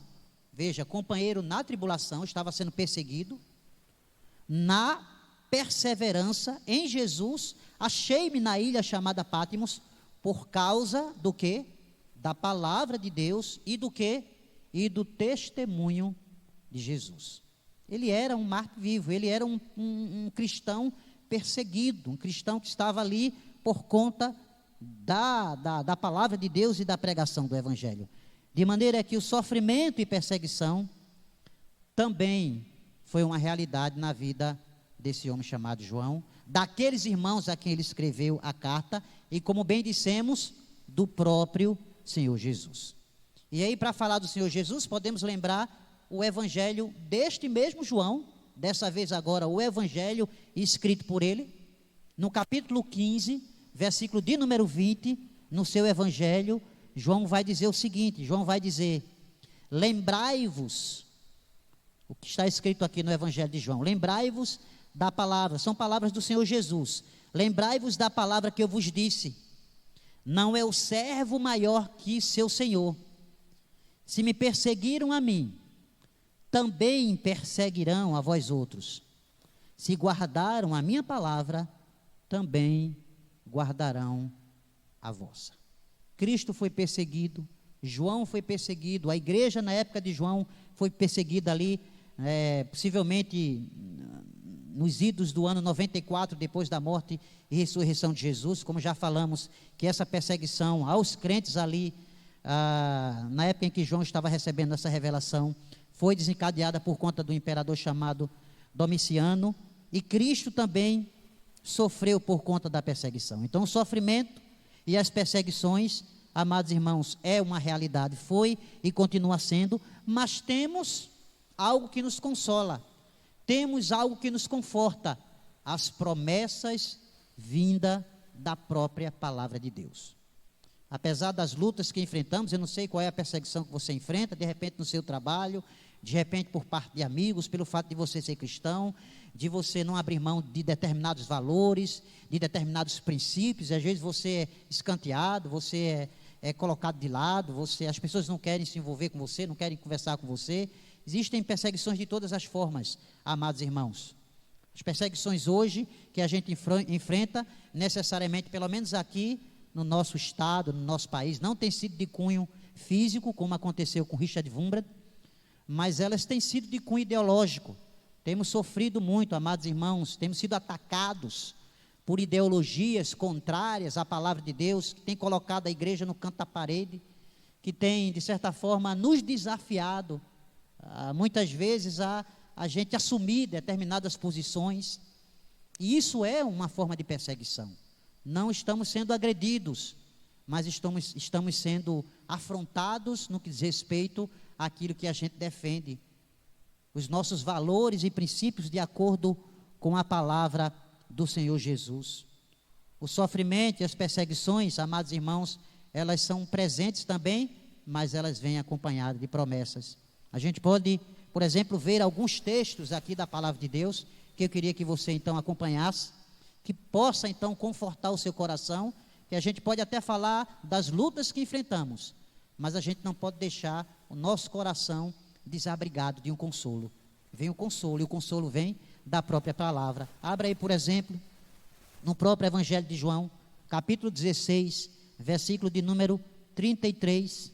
Veja, companheiro na tribulação, estava sendo perseguido. Na perseverança em Jesus, achei-me na ilha chamada Pátimos, por causa do quê? Da palavra de Deus e do quê? E do testemunho de Jesus. Ele era um mártir vivo, ele era um cristão perseguido, um cristão que estava ali por conta da palavra de Deus e da pregação do Evangelho. De maneira que o sofrimento e perseguição também foi uma realidade na vida desse homem chamado João, daqueles irmãos a quem ele escreveu a carta, e como bem dissemos, do próprio Senhor Jesus. E aí, para falar do Senhor Jesus, podemos lembrar o evangelho deste mesmo João, dessa vez agora o evangelho escrito por ele, no capítulo 15, versículo de número 20, no seu evangelho, João vai dizer o seguinte: João vai dizer: lembrai-vos, o que está escrito aqui no evangelho de João, lembrai-vos da palavra, são palavras do Senhor Jesus, lembrai-vos da palavra que eu vos disse, não é o servo maior que seu senhor. Se me perseguiram a mim, também perseguirão a vós outros. Se guardaram a minha palavra, também guardarão a vossa. Cristo foi perseguido, João foi perseguido, a igreja na época de João foi perseguida ali, possivelmente nos idos do ano 94, depois da morte e ressurreição de Jesus, como já falamos, que essa perseguição aos crentes ali, na época em que João estava recebendo essa revelação, foi desencadeada por conta do imperador chamado Domiciano, e Cristo também sofreu por conta da perseguição. Então o sofrimento e as perseguições, amados irmãos, é uma realidade, foi e continua sendo, mas temos algo que nos consola, temos algo que nos conforta, as promessas vinda da própria palavra de Deus. Apesar das lutas que enfrentamos, eu não sei qual é a perseguição que você enfrenta, de repente no seu trabalho, de repente por parte de amigos, pelo fato de você ser cristão, de você não abrir mão de determinados valores, de determinados princípios, às vezes você é escanteado, você é colocado de lado, as pessoas não querem se envolver com você, não querem conversar com você. Existem perseguições de todas as formas, amados irmãos. As perseguições hoje que a gente enfrenta, necessariamente, pelo menos aqui no nosso estado, no nosso país, não tem sido de cunho físico, como aconteceu com Richard Wurmbrand, mas elas têm sido de cunho ideológico. Temos sofrido muito, amados irmãos, temos sido atacados por ideologias contrárias à palavra de Deus, que tem colocado a igreja no canto da parede, que tem, de certa forma, nos desafiado, muitas vezes, a gente assumir determinadas posições, e isso é uma forma de perseguição. Não estamos sendo agredidos, mas estamos sendo afrontados no que diz respeito àquilo que a gente defende, os nossos valores e princípios de acordo com a palavra do Senhor Jesus. O sofrimento e as perseguições, amados irmãos, elas são presentes também, mas elas vêm acompanhadas de promessas. A gente pode, por exemplo, ver alguns textos aqui da palavra de Deus, que eu queria que você então acompanhasse, que possa então confortar o seu coração, que a gente pode até falar das lutas que enfrentamos, mas a gente não pode deixar o nosso coração desabrigado de um consolo. Vem o consolo, e o consolo vem da própria palavra. Abra aí, por exemplo, no próprio Evangelho de João, capítulo 16, versículo de número 33.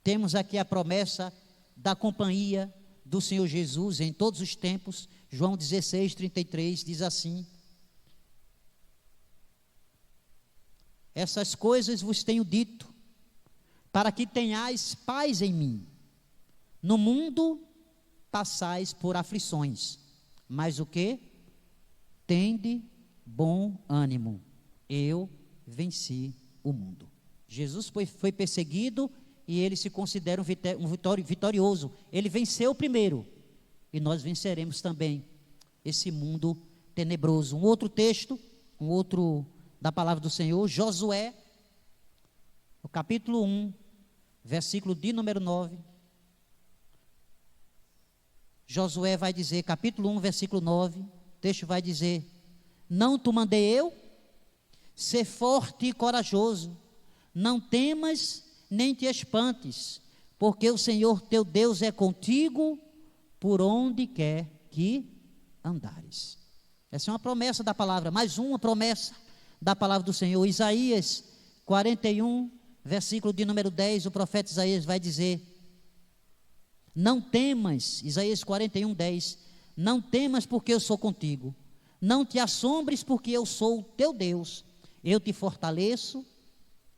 Temos aqui a promessa da companhia do Senhor Jesus em todos os tempos. João 16, 33 diz assim: essas coisas vos tenho dito, para que tenhais paz em mim. No mundo passais por aflições, mas o que? Tende bom ânimo, eu venci o mundo. Jesus foi perseguido e ele se considera um vitorioso. Ele venceu primeiro e nós venceremos também esse mundo tenebroso. Um outro texto, da palavra do Senhor, Josué, no capítulo 1, versículo de número 9. Josué vai dizer, capítulo 1, versículo 9, o texto vai dizer: não te mandei eu, Sê forte e corajoso, não temas nem te espantes, porque o Senhor teu Deus é contigo por onde quer que andares. Essa é uma promessa da palavra, mais uma promessa da palavra do Senhor. Isaías 41, versículo de número 10, o profeta Isaías vai dizer: não temas, Isaías 41, 10, não temas porque eu sou contigo, não te assombres porque eu sou o teu Deus, eu te fortaleço,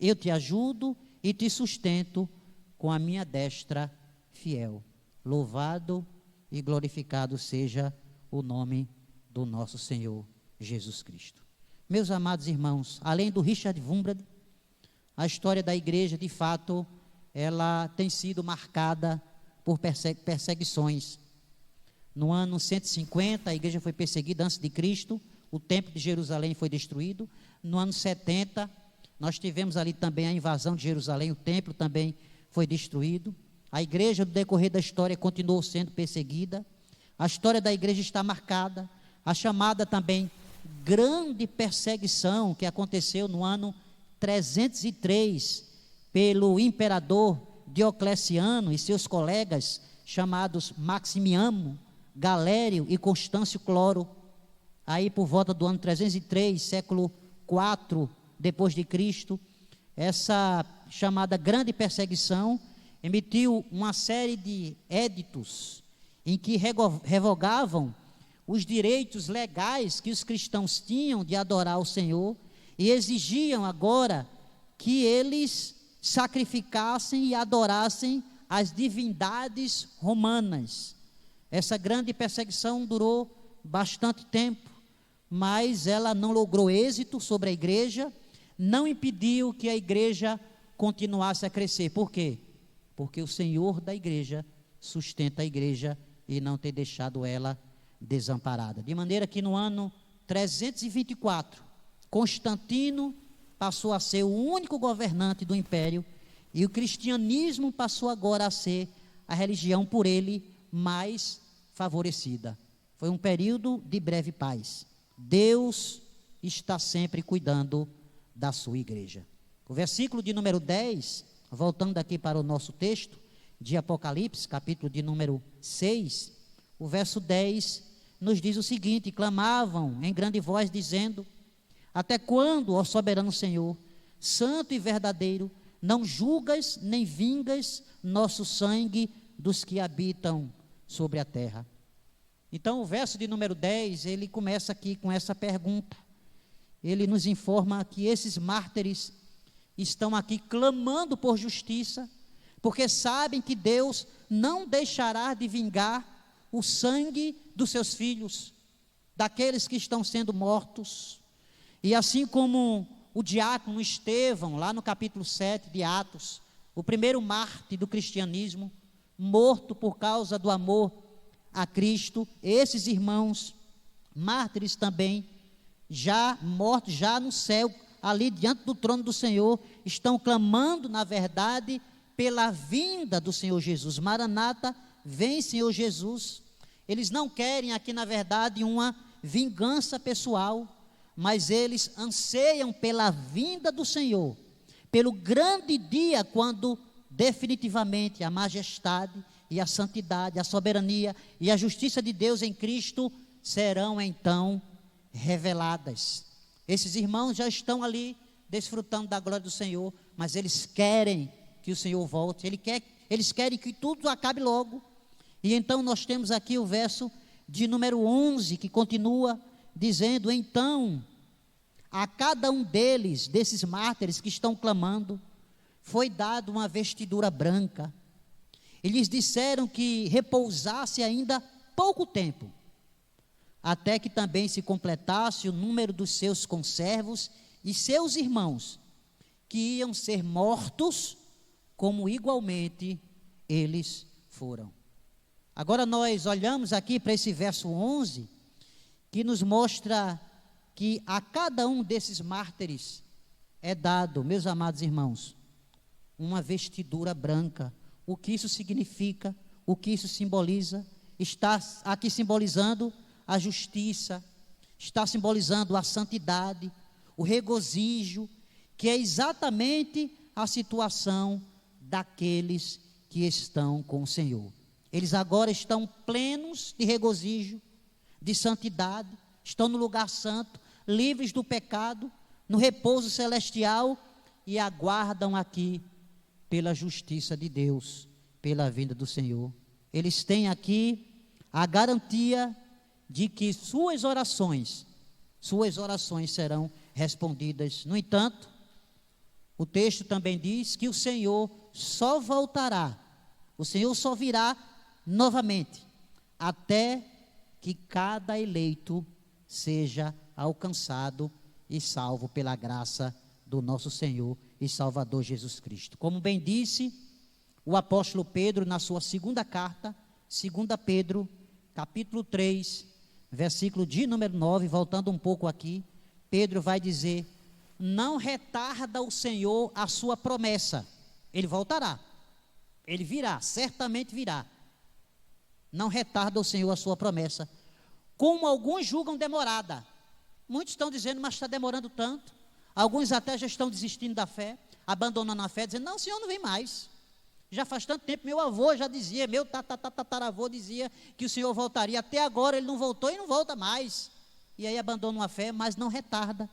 eu te ajudo e te sustento com a minha destra fiel. Louvado e glorificado seja o nome do nosso Senhor Jesus Cristo. Meus amados irmãos, além do Richard Wurmbrand, a história da igreja, de fato, ela tem sido marcada por perseguições. No ano 150, a igreja foi perseguida antes de Cristo, o templo de Jerusalém foi destruído. No ano 70, nós tivemos ali também a invasão de Jerusalém, o templo também foi destruído. A igreja, no decorrer da história, continuou sendo perseguida. A história da igreja está marcada. A chamada também grande perseguição que aconteceu no ano 303 pelo imperador Diocleciano e seus colegas chamados Maximiano, Galério e Constâncio Cloro, aí por volta do ano 303, século IV depois de Cristo. Essa chamada grande perseguição emitiu uma série de éditos em que revogavam os direitos legais que os cristãos tinham de adorar o Senhor e exigiam agora que eles sacrificassem e adorassem as divindades romanas. Essa grande perseguição durou bastante tempo, mas ela não logrou êxito sobre a igreja, não impediu que a igreja continuasse a crescer. Por quê? Porque o Senhor da igreja sustenta a igreja e não tem deixado ela desamparada. De maneira que no ano 324, Constantino passou a ser o único governante do império e o cristianismo passou agora a ser a religião por ele mais favorecida. Foi um período de breve paz. Deus está sempre cuidando da sua igreja. O versículo de número 10, voltando aqui para o nosso texto de Apocalipse, capítulo de número 6, o verso 10 nos diz o seguinte: clamavam em grande voz dizendo: até quando, ó soberano Senhor, santo e verdadeiro, não julgas nem vingas nosso sangue dos que habitam sobre a terra? Então o verso de número 10, ele começa aqui com essa pergunta. Ele nos informa que esses mártires estão aqui clamando por justiça, porque sabem que Deus não deixará de vingar o sangue dos seus filhos, daqueles que estão sendo mortos. E assim como o diácono Estevão, lá no capítulo 7 de Atos, o primeiro mártir do cristianismo, morto por causa do amor a Cristo, esses irmãos mártires também, já mortos, já no céu, ali diante do trono do Senhor, estão clamando, na verdade, pela vinda do Senhor Jesus. Maranata, vem Senhor Jesus. Eles não querem aqui, na verdade, uma vingança pessoal, mas eles anseiam pela vinda do Senhor, pelo grande dia quando definitivamente a majestade e a santidade, a soberania e a justiça de Deus em Cristo serão então reveladas. Esses irmãos já estão ali desfrutando da glória do Senhor, mas eles querem que o Senhor volte, eles querem que tudo acabe logo. E então nós temos aqui o verso de número 11, que continua dizendo: então, a cada um deles, desses mártires que estão clamando, foi dada uma vestidura branca. Eles disseram que repousasse ainda pouco tempo, até que também se completasse o número dos seus conservos e seus irmãos, que iam ser mortos, como igualmente eles foram. Agora nós olhamos aqui para esse verso 11, que nos mostra que a cada um desses mártires é dado, meus amados irmãos, uma vestidura branca. O que isso significa? O que isso simboliza? Está aqui simbolizando a justiça, está simbolizando a santidade, o regozijo, que é exatamente a situação daqueles que estão com o Senhor. Eles agora estão plenos de regozijo, de santidade, estão no lugar santo, livres do pecado, no repouso celestial e aguardam aqui pela justiça de Deus, pela vinda do Senhor. Eles têm aqui a garantia de que suas orações serão respondidas. No entanto, o texto também diz que o Senhor só voltará, o Senhor só virá novamente, até que cada eleito seja alcançado e salvo pela graça do nosso Senhor e Salvador Jesus Cristo. Como bem disse o apóstolo Pedro na sua segunda carta, 2 Pedro, capítulo 3, versículo de número 9, voltando um pouco aqui, Pedro vai dizer: não retarda o Senhor a sua promessa, ele voltará, ele virá, certamente virá. Não retarda o Senhor a sua promessa, como alguns julgam demorada. Muitos estão dizendo, mas está demorando tanto. Alguns até já estão desistindo da fé, abandonando a fé, dizendo, não, o Senhor não vem mais. Já faz tanto tempo, meu avô já dizia, meu tataravô dizia que o Senhor voltaria. Até agora ele não voltou e não volta mais. E aí abandonam a fé, mas não retarda.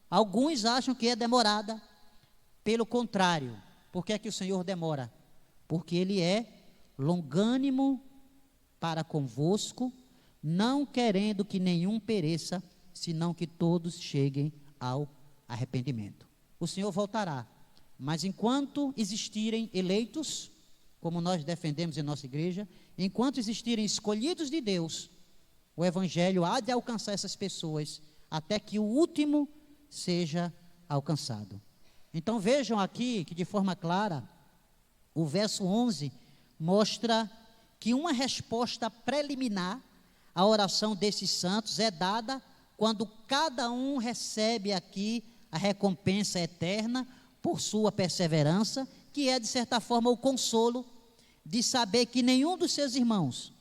Alguns acham que é demorada. Pelo contrário, por que é que o Senhor demora? Porque Ele é longânimo para convosco, não querendo que nenhum pereça, senão que todos cheguem ao arrependimento. O Senhor voltará, mas enquanto existirem eleitos, como nós defendemos em nossa igreja, enquanto existirem escolhidos de Deus, o Evangelho há de alcançar essas pessoas, até que o último seja alcançado. Então vejam aqui que de forma clara, o verso 11 mostra que uma resposta preliminar à oração desses santos é dada quando cada um recebe aqui a recompensa eterna por sua perseverança, que é de certa forma o consolo de saber que nenhum dos seus irmãos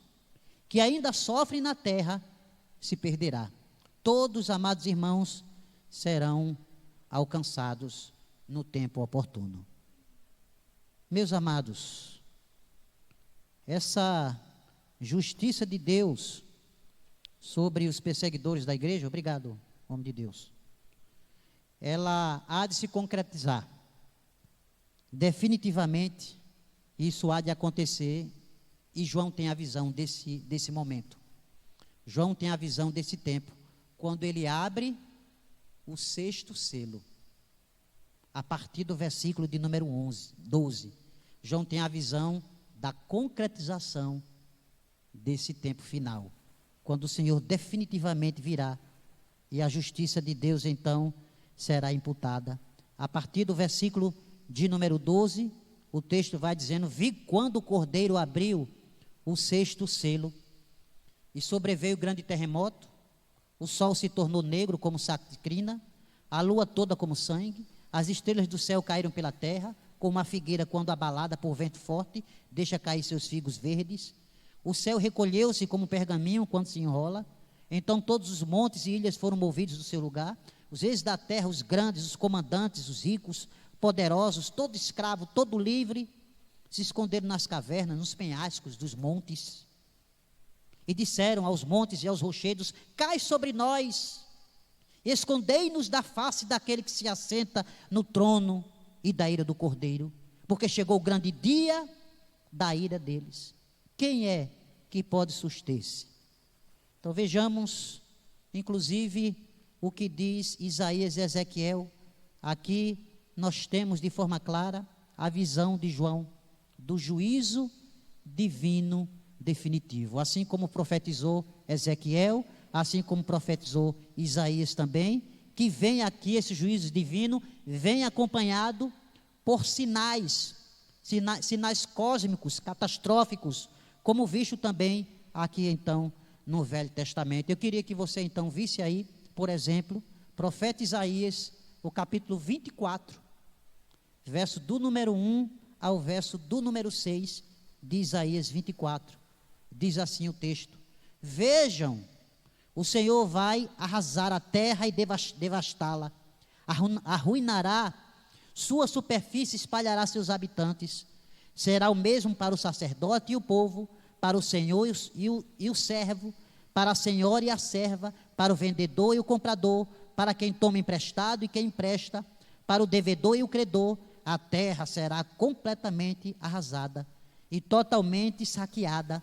que ainda sofrem na terra se perderá. Todos, amados irmãos, serão alcançados no tempo oportuno. Meus amados, essa justiça de Deus sobre os perseguidores da igreja, obrigado, homem de Deus, ela há de se concretizar. Definitivamente, isso há de acontecer, e João tem a visão desse momento. João tem a visão desse tempo, quando ele abre o 6º selo, a partir do versículo de número 12. João tem a visão da concretização desse tempo final, quando o Senhor definitivamente virá, e a justiça de Deus então será imputada. A partir do versículo de número 12, o texto vai dizendo: vi quando o Cordeiro abriu o 6º selo, e sobreveio grande terremoto, o sol se tornou negro como saco de crina, a lua toda como sangue, as estrelas do céu caíram pela terra, como uma figueira quando abalada por vento forte, deixa cair seus figos verdes. O céu recolheu-se como pergaminho quando se enrola. Então todos os montes e ilhas foram movidos do seu lugar. Os reis da terra, os grandes, os comandantes, os ricos, poderosos, todo escravo, todo livre, se esconderam nas cavernas, nos penhascos dos montes. E disseram aos montes e aos rochedos: cai sobre nós, escondei-nos da face daquele que se assenta no trono e da ira do Cordeiro, porque chegou o grande dia da ira deles. Quem é que pode suster-se? Então vejamos, inclusive, o que diz Isaías e Ezequiel. Aqui nós temos de forma clara a visão de João do juízo divino definitivo, assim como profetizou Ezequiel, assim como profetizou Isaías também, que vem aqui esse juízo divino, vem acompanhado por sinais cósmicos, catastróficos, como visto também aqui então no Velho Testamento. Eu queria que você então visse aí, por exemplo, profeta Isaías, o capítulo 24, verso do número 1 ao verso do número 6 de Isaías 24, diz assim o texto: vejam, o Senhor vai arrasar a terra e devastá-la, arruinará sua superfície, espalhará seus habitantes. Será o mesmo para o sacerdote e o povo, para o senhor e o servo, para a senhora e a serva, para o vendedor e o comprador, para quem toma emprestado e quem empresta, para o devedor e o credor. A terra será completamente arrasada e totalmente saqueada.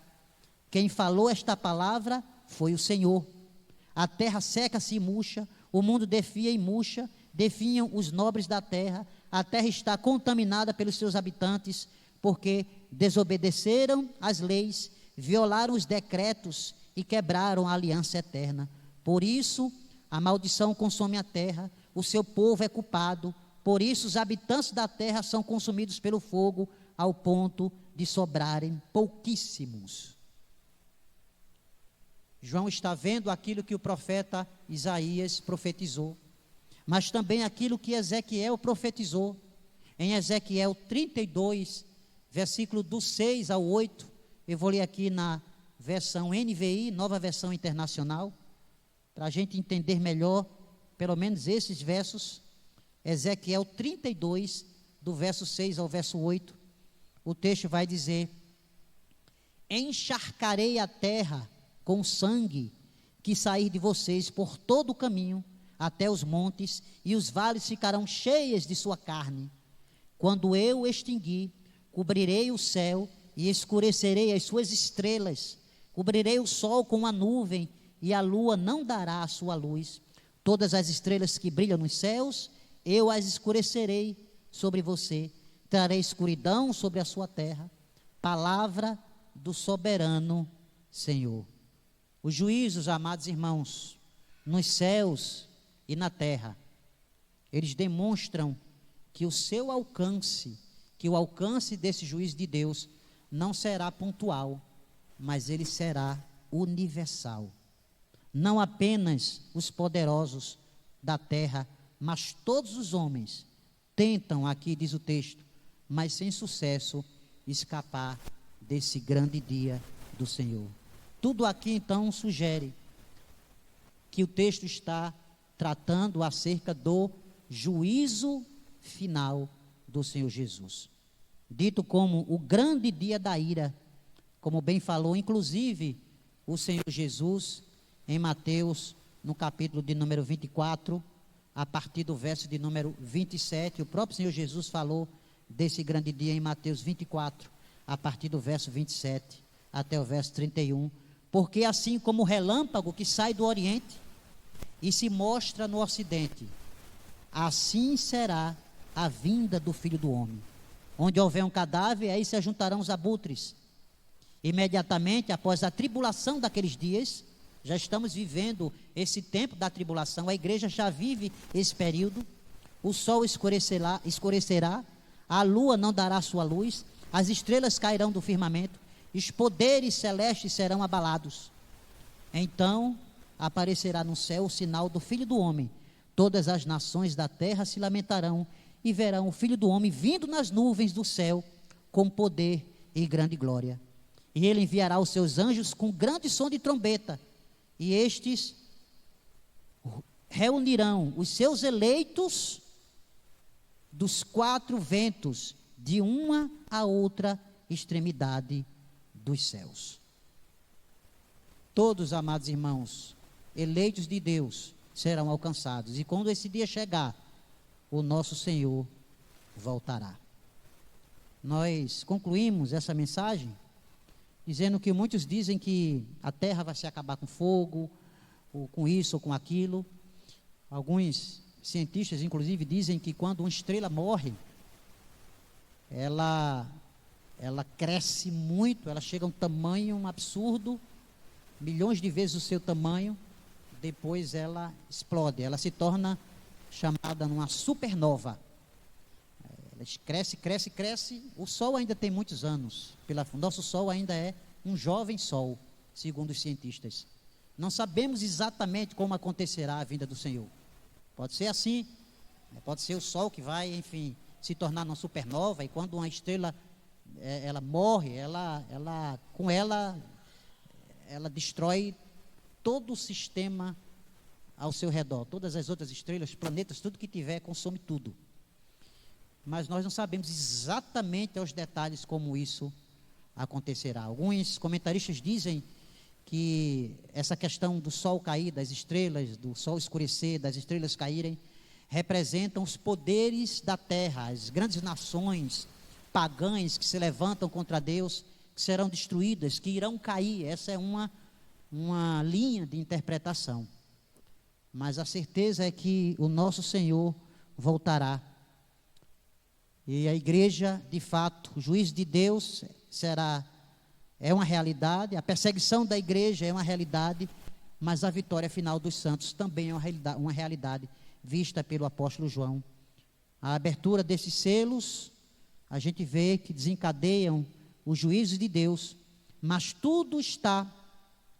Quem falou esta palavra foi o Senhor. A terra seca-se e murcha, o mundo defia e murcha, definham os nobres da terra. A terra está contaminada pelos seus habitantes, porque desobedeceram as leis, violaram os decretos e quebraram a aliança eterna. Por isso, a maldição consome a terra, o seu povo é culpado. Por isso, os habitantes da terra são consumidos pelo fogo, ao ponto de sobrarem pouquíssimos. João está vendo aquilo que o profeta Isaías profetizou, mas também aquilo que Ezequiel profetizou. Em Ezequiel 32, versículo do 6 ao 8, eu vou ler aqui na versão NVI, Nova Versão Internacional, para a gente entender melhor, pelo menos esses versos. Ezequiel 32, do verso 6 ao verso 8, o texto vai dizer: encharcarei a terra com sangue que sair de vocês por todo o caminho, até os montes, e os vales ficarão cheios de sua carne. Quando eu extinguir, cobrirei o céu e escurecerei as suas estrelas, cobrirei o sol com a nuvem, e a lua não dará a sua luz. Todas as estrelas que brilham nos céus, eu as escurecerei sobre você, trarei escuridão sobre a sua terra. Palavra do soberano Senhor. Os juízos, amados irmãos, nos céus e na terra, eles demonstram que o seu alcance, que o alcance desse juízo de Deus não será pontual, mas ele será universal. Não apenas os poderosos da terra, mas todos os homens tentam, aqui diz o texto, mas sem sucesso, escapar desse grande dia do Senhor. Tudo aqui então sugere que o texto está tratando acerca do juízo final do Senhor Jesus, dito como o grande dia da ira, como bem falou inclusive o Senhor Jesus em Mateus, no capítulo de número 24, a partir do verso de número 27, o próprio Senhor Jesus falou desse grande dia em Mateus 24, a partir do verso 27 até o verso 31, porque assim como o relâmpago que sai do oriente e se mostra no ocidente, assim será a vinda do Filho do Homem. Onde houver um cadáver, aí se ajuntarão os abutres. Imediatamente após a tribulação daqueles dias, já estamos vivendo esse tempo da tribulação, a igreja já vive esse período, o sol escurecerá, a lua não dará sua luz, as estrelas cairão do firmamento, os poderes celestes serão abalados. Então aparecerá no céu o sinal do Filho do Homem. Todas as nações da terra se lamentarão e verão o Filho do Homem vindo nas nuvens do céu com poder e grande glória. E ele enviará os seus anjos com grande som de trombeta, e estes reunirão os seus eleitos dos quatro ventos, de uma a outra extremidade dos céus. Todos, amados irmãos, eleitos de Deus, serão alcançados. E quando esse dia chegar, o nosso Senhor voltará. Nós concluímos essa mensagem dizendo que muitos dizem que a terra vai se acabar com fogo, ou com isso ou com aquilo. Alguns cientistas, inclusive, dizem que quando uma estrela morre, ela cresce muito, ela chega a um tamanho absurdo, milhões de vezes o seu tamanho, depois ela explode, ela se torna chamada numa supernova. Ela cresce, o Sol ainda tem muitos anos, nosso Sol ainda é um jovem Sol, segundo os cientistas. Não sabemos exatamente como acontecerá a vinda do Senhor. Pode ser assim, pode ser o Sol que vai, enfim, se tornar uma supernova, e quando uma estrela ela morre, com ela destrói todo o sistema ao seu redor, todas as outras estrelas, planetas, tudo que tiver, consome tudo. Mas nós não sabemos exatamente aos detalhes como isso acontecerá. Alguns comentaristas dizem que essa questão do sol cair, das estrelas, do sol escurecer, das estrelas caírem, representam os poderes da terra, as grandes nações pagãs que se levantam contra Deus, que serão destruídas, que irão cair. Essa é uma linha de interpretação. Mas a certeza é que o nosso Senhor voltará. E a igreja, de fato, o juízo de Deus é uma realidade, a perseguição da igreja é uma realidade, mas a vitória final dos santos também é uma realidade vista pelo apóstolo João. A abertura desses selos, a gente vê que desencadeiam os juízos de Deus, mas tudo está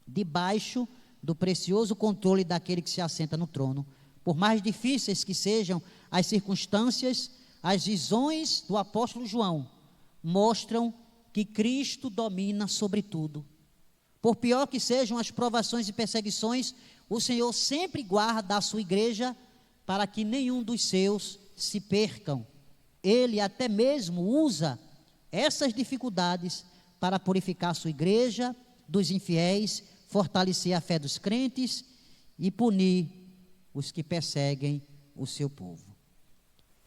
debaixo do precioso controle daquele que se assenta no trono. Por mais difíceis que sejam as circunstâncias, as visões do apóstolo João mostram que Cristo domina sobre tudo. Por pior que sejam as provações e perseguições, o Senhor sempre guarda a sua igreja para que nenhum dos seus se percam. Ele até mesmo usa essas dificuldades para purificar a sua igreja dos infiéis, fortalecer a fé dos crentes e punir os que perseguem o seu povo.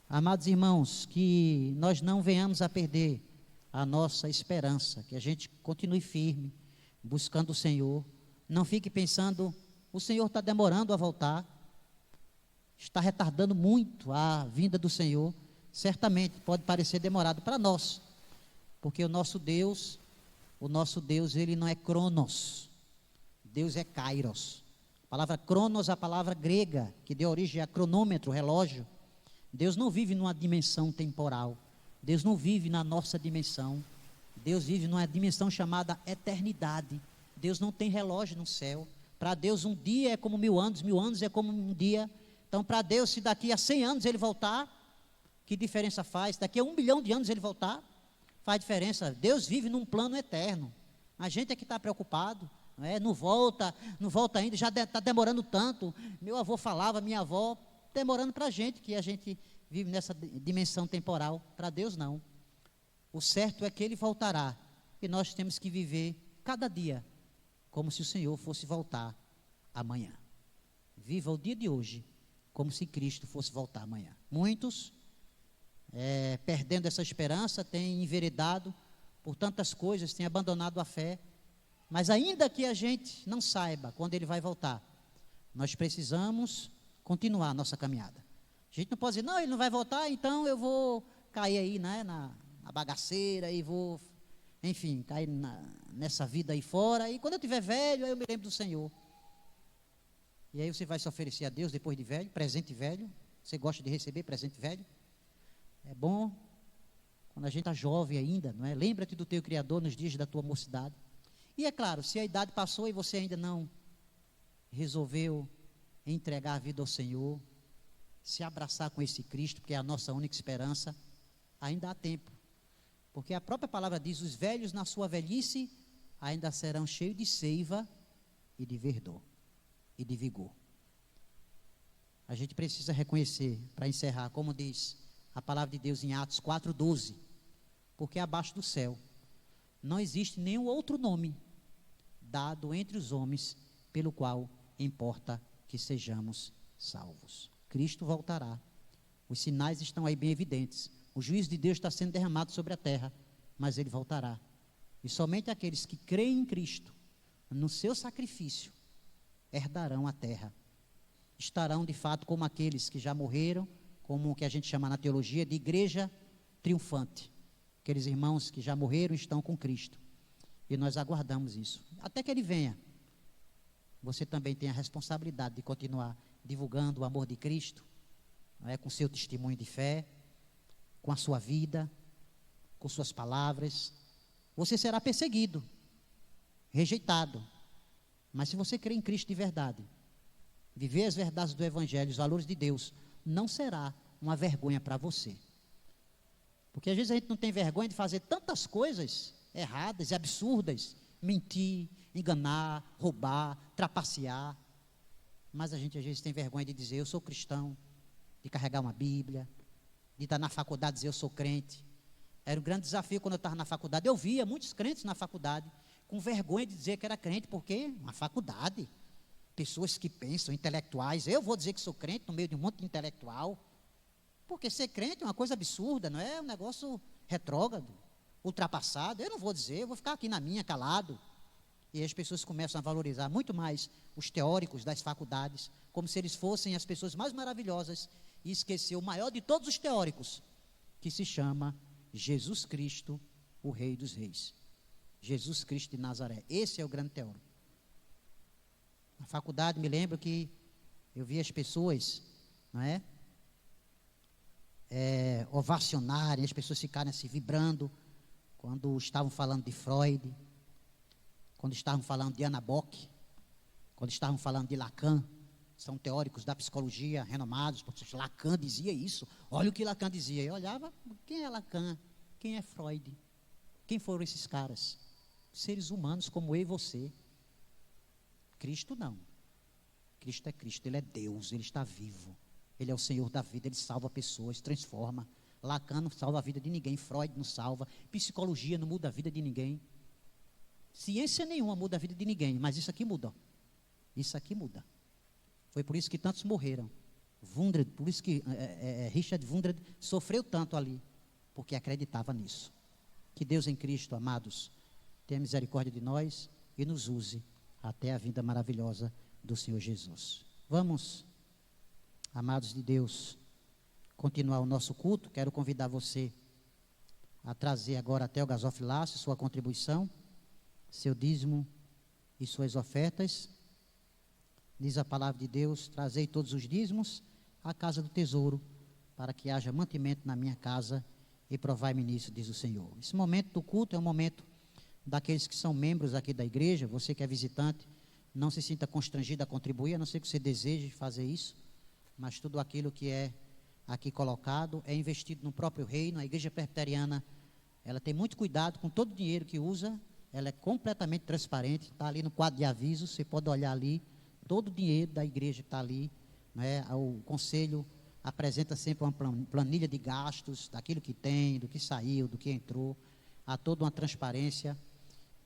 Amados irmãos, que nós não venhamos a perder a nossa esperança, que a gente continue firme, buscando o Senhor. Não fique pensando, o Senhor está demorando a voltar, está retardando muito a vinda do Senhor. Certamente pode parecer demorado para nós, porque o nosso Deus, ele não é Cronos, Deus é Kairos. A palavra Cronos é a palavra grega, que deu origem a cronômetro, relógio. Deus não vive numa dimensão temporal, Deus não vive na nossa dimensão, Deus vive numa dimensão chamada eternidade. Deus não tem relógio no céu. Para Deus um dia é como 1000 anos é como um dia. Então para Deus, se daqui a 100 anos ele voltar, que diferença faz? Daqui a 1 bilhão de anos ele voltar, faz diferença. Deus vive num plano eterno. A gente é que está preocupado, não é? Não volta ainda, já está demorando tanto. Meu avô falava, minha avó, demorando para a gente, que a gente vive nessa dimensão temporal. Para Deus não. O certo é que ele voltará, e nós temos que viver cada dia como se o Senhor fosse voltar amanhã. Viva o dia de hoje como se Cristo fosse voltar amanhã. Muitos, perdendo essa esperança, têm enveredado por tantas coisas, têm abandonado a fé, mas ainda que a gente não saiba quando ele vai voltar, nós precisamos continuar a nossa caminhada. A gente não pode dizer, não, ele não vai voltar, então eu vou cair aí, né, na bagaceira e vou, enfim, cair nessa vida aí fora, e quando eu tiver velho, aí eu me lembro do Senhor. E aí você vai se oferecer a Deus depois de velho, presente velho. Você gosta de receber presente velho? É bom quando a gente está jovem ainda, não é? Lembra-te do teu Criador nos dias da tua mocidade. E é claro, se a idade passou e você ainda não resolveu entregar a vida ao Senhor, se abraçar com esse Cristo, que é a nossa única esperança, ainda há tempo. Porque a própria palavra diz, os velhos na sua velhice ainda serão cheios de seiva e de verdor e de vigor. A gente precisa reconhecer, para encerrar, como diz a palavra de Deus em Atos 4:12, porque abaixo do céu não existe nenhum outro nome dado entre os homens pelo qual importa que sejamos salvos. Cristo voltará. Os sinais estão aí bem evidentes. O juízo de Deus está sendo derramado sobre a terra, mas ele voltará. E somente aqueles que creem em Cristo, no seu sacrifício, herdarão a terra. Estarão de fato como aqueles que já morreram, como o que a gente chama na teologia de igreja triunfante. Aqueles irmãos que já morreram estão com Cristo. E nós aguardamos isso. Até que ele venha. Você também tem a responsabilidade de continuar divulgando o amor de Cristo, não é? Com seu testemunho de fé, com a sua vida, com suas palavras. Você será perseguido, rejeitado. Mas se você crê em Cristo de verdade, viver as verdades do Evangelho, os valores de Deus, não será uma vergonha para você. Porque às vezes a gente não tem vergonha de fazer tantas coisas erradas e absurdas, mentir, enganar, roubar, trapacear. Mas a gente às vezes tem vergonha de dizer, eu sou cristão, de carregar uma Bíblia, de estar na faculdade e dizer, eu sou crente. Era um grande desafio quando eu estava na faculdade. Eu via muitos crentes na faculdade com vergonha de dizer que era crente, porque uma faculdade, pessoas que pensam, intelectuais, eu vou dizer que sou crente no meio de um monte de intelectual, porque ser crente é uma coisa absurda, não é? Um negócio retrógrado, ultrapassado. Eu não vou dizer, eu vou ficar aqui na minha, calado. E as pessoas começam a valorizar muito mais os teóricos das faculdades, como se eles fossem as pessoas mais maravilhosas, e esquecer o maior de todos os teóricos, que se chama Jesus Cristo, o Rei dos Reis. Jesus Cristo de Nazaré. Esse é o grande teórico. Na faculdade, me lembro que eu via as pessoas, não é? Ovacionarem, as pessoas ficarem assim, vibrando, quando estavam falando de Freud, quando estavam falando de Anna Bock, quando estavam falando de Lacan. São teóricos da psicologia renomados, porque Lacan dizia isso. Olha o que Lacan dizia. Eu olhava, quem é Lacan? Quem é Freud? Quem foram esses caras? Seres humanos como eu e você. Cristo não. Cristo é Cristo, Ele é Deus, Ele está vivo. Ele é o Senhor da vida, Ele salva pessoas, transforma. Lacan não salva a vida de ninguém, Freud não salva, psicologia não muda a vida de ninguém. Ciência nenhuma muda a vida de ninguém, mas isso aqui muda. Isso aqui muda. Foi por isso que tantos morreram. Wundt, por isso que Richard Wundt sofreu tanto ali, porque acreditava nisso. Que Deus em Cristo, amados, tenha misericórdia de nós e nos use até a vinda maravilhosa do Senhor Jesus. Vamos, amados de Deus, continuar o nosso culto. Quero convidar você a trazer agora até o gasofilácio sua contribuição, seu dízimo e suas ofertas. Diz a palavra de Deus, trazei todos os dízimos à casa do tesouro, para que haja mantimento na minha casa, e provai-me nisso, diz o Senhor. Esse momento do culto é um momento daqueles que são membros aqui da igreja. Você que é visitante, não se sinta constrangido a contribuir, a não ser que você deseje fazer isso, mas tudo aquilo que é aqui colocado é investido no próprio reino. A igreja presbiteriana, ela tem muito cuidado com todo o dinheiro que usa, ela é completamente transparente, está ali no quadro de avisos, você pode olhar ali, todo o dinheiro da igreja está ali, né? O conselho apresenta sempre uma planilha de gastos, daquilo que tem, do que saiu, do que entrou, há toda uma transparência,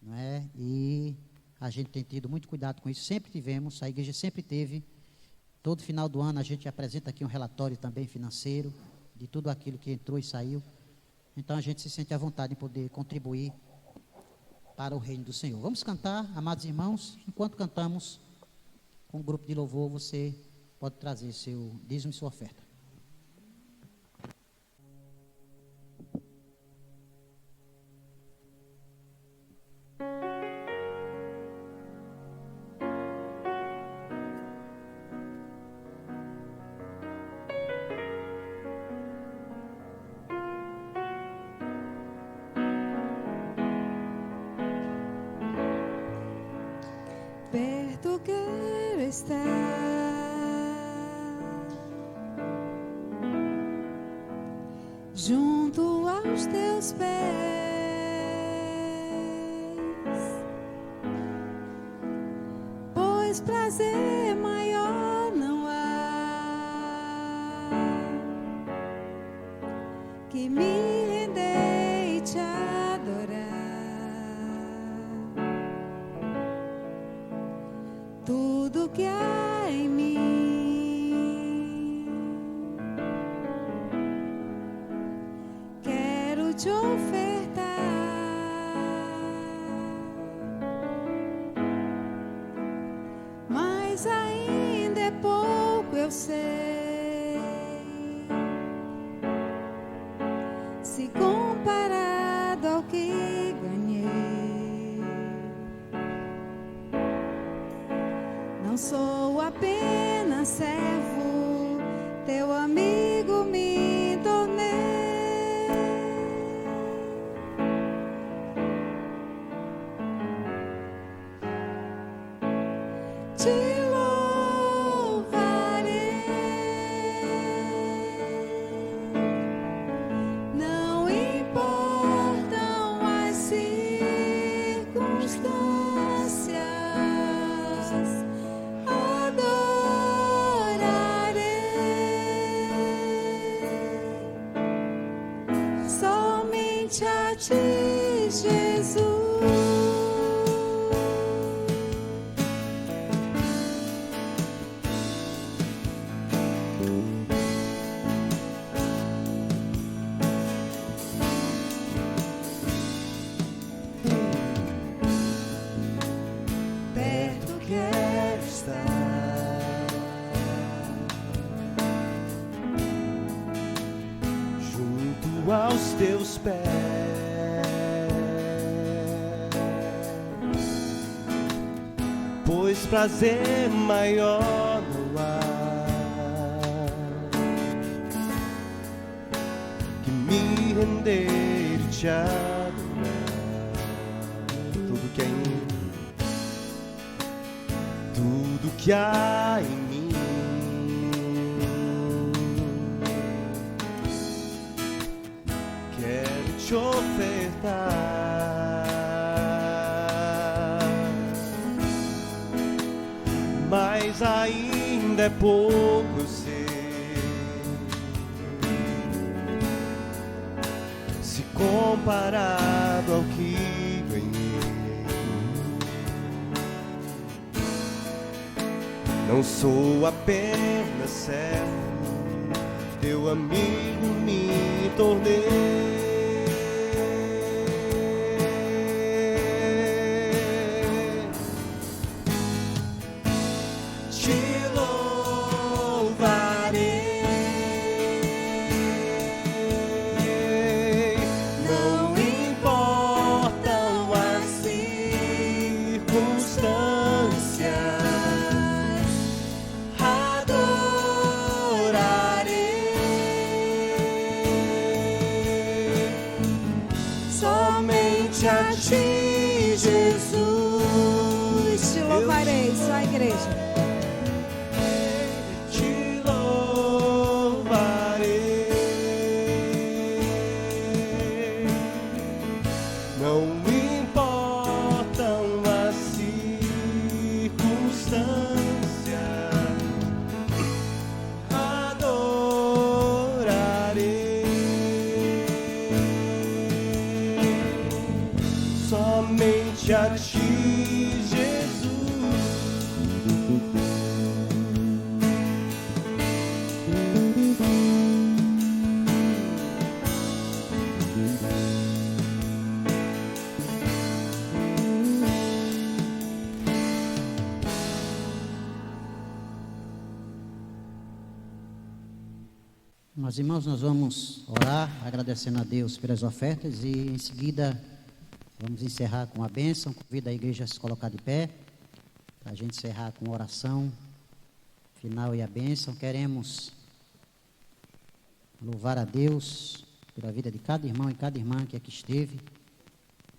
não é? E a gente tem tido muito cuidado com isso, sempre tivemos, a igreja sempre teve. Todo final do ano a gente apresenta aqui um relatório também financeiro, de tudo aquilo que entrou e saiu. Então a gente se sente à vontade em poder contribuir para o reino do Senhor. Vamos cantar, amados irmãos. Enquanto cantamos, com o grupo de louvor, você pode trazer seu dízimo e sua oferta. Perto quero estar, junto aos teus pés, pois prazer maior não há que me render e te adorar. Tudo que há em mim, quero te ofertar, mas ainda é pouco, eu sei, se comparado ao que ganhei. Não sou apenas servo, teu amigo me tornei. Te louvarei, não importam as circunstâncias. Adorarei somente a ti, Jesus. Perto quero estar, junto aos teus pés, pois prazer maior não há que me render e te adorar. Tudo que é em mim, tudo que há em mim, quero te ofertar, mas ainda é pouco, eu sei, se comparado ao que ganhei. Não sou apenas servo, teu amigo me tornei. Te louvarei, não importam as circunstâncias. Somente a ti, Jesus, Te louvarei, só a igreja. te louvarei. Não importam as circunstâncias, adorarei. Somente a ti, Jesus. Meus irmãos, nós vamos orar agradecendo a Deus pelas ofertas e em seguida vamos encerrar com a bênção. Convido a igreja a se colocar de pé para a gente encerrar com a oração final e a bênção. Queremos louvar a Deus pela vida de cada irmão e cada irmã que aqui esteve.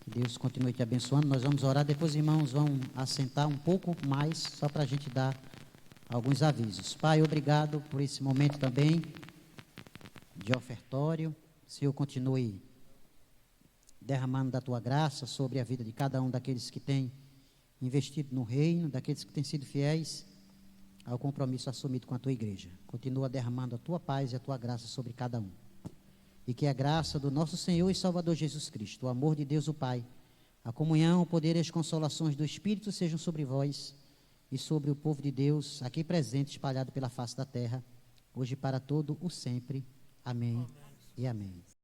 Que Deus continue te abençoando. Nós vamos orar, depois os irmãos vão assentar um pouco mais, só para a gente dar alguns avisos. Pai, obrigado por esse momento também de ofertório. Senhor, continue derramando da tua graça sobre a vida de cada um daqueles que têm investido no reino, daqueles que têm sido fiéis ao compromisso assumido com a tua igreja. Continua derramando a tua paz e a tua graça sobre cada um. E que a graça do nosso Senhor e Salvador Jesus Cristo, o amor de Deus o Pai, a comunhão, o poder e as consolações do Espírito sejam sobre vós e sobre o povo de Deus aqui presente, espalhado pela face da terra, hoje e para todo o sempre. Amém e amém.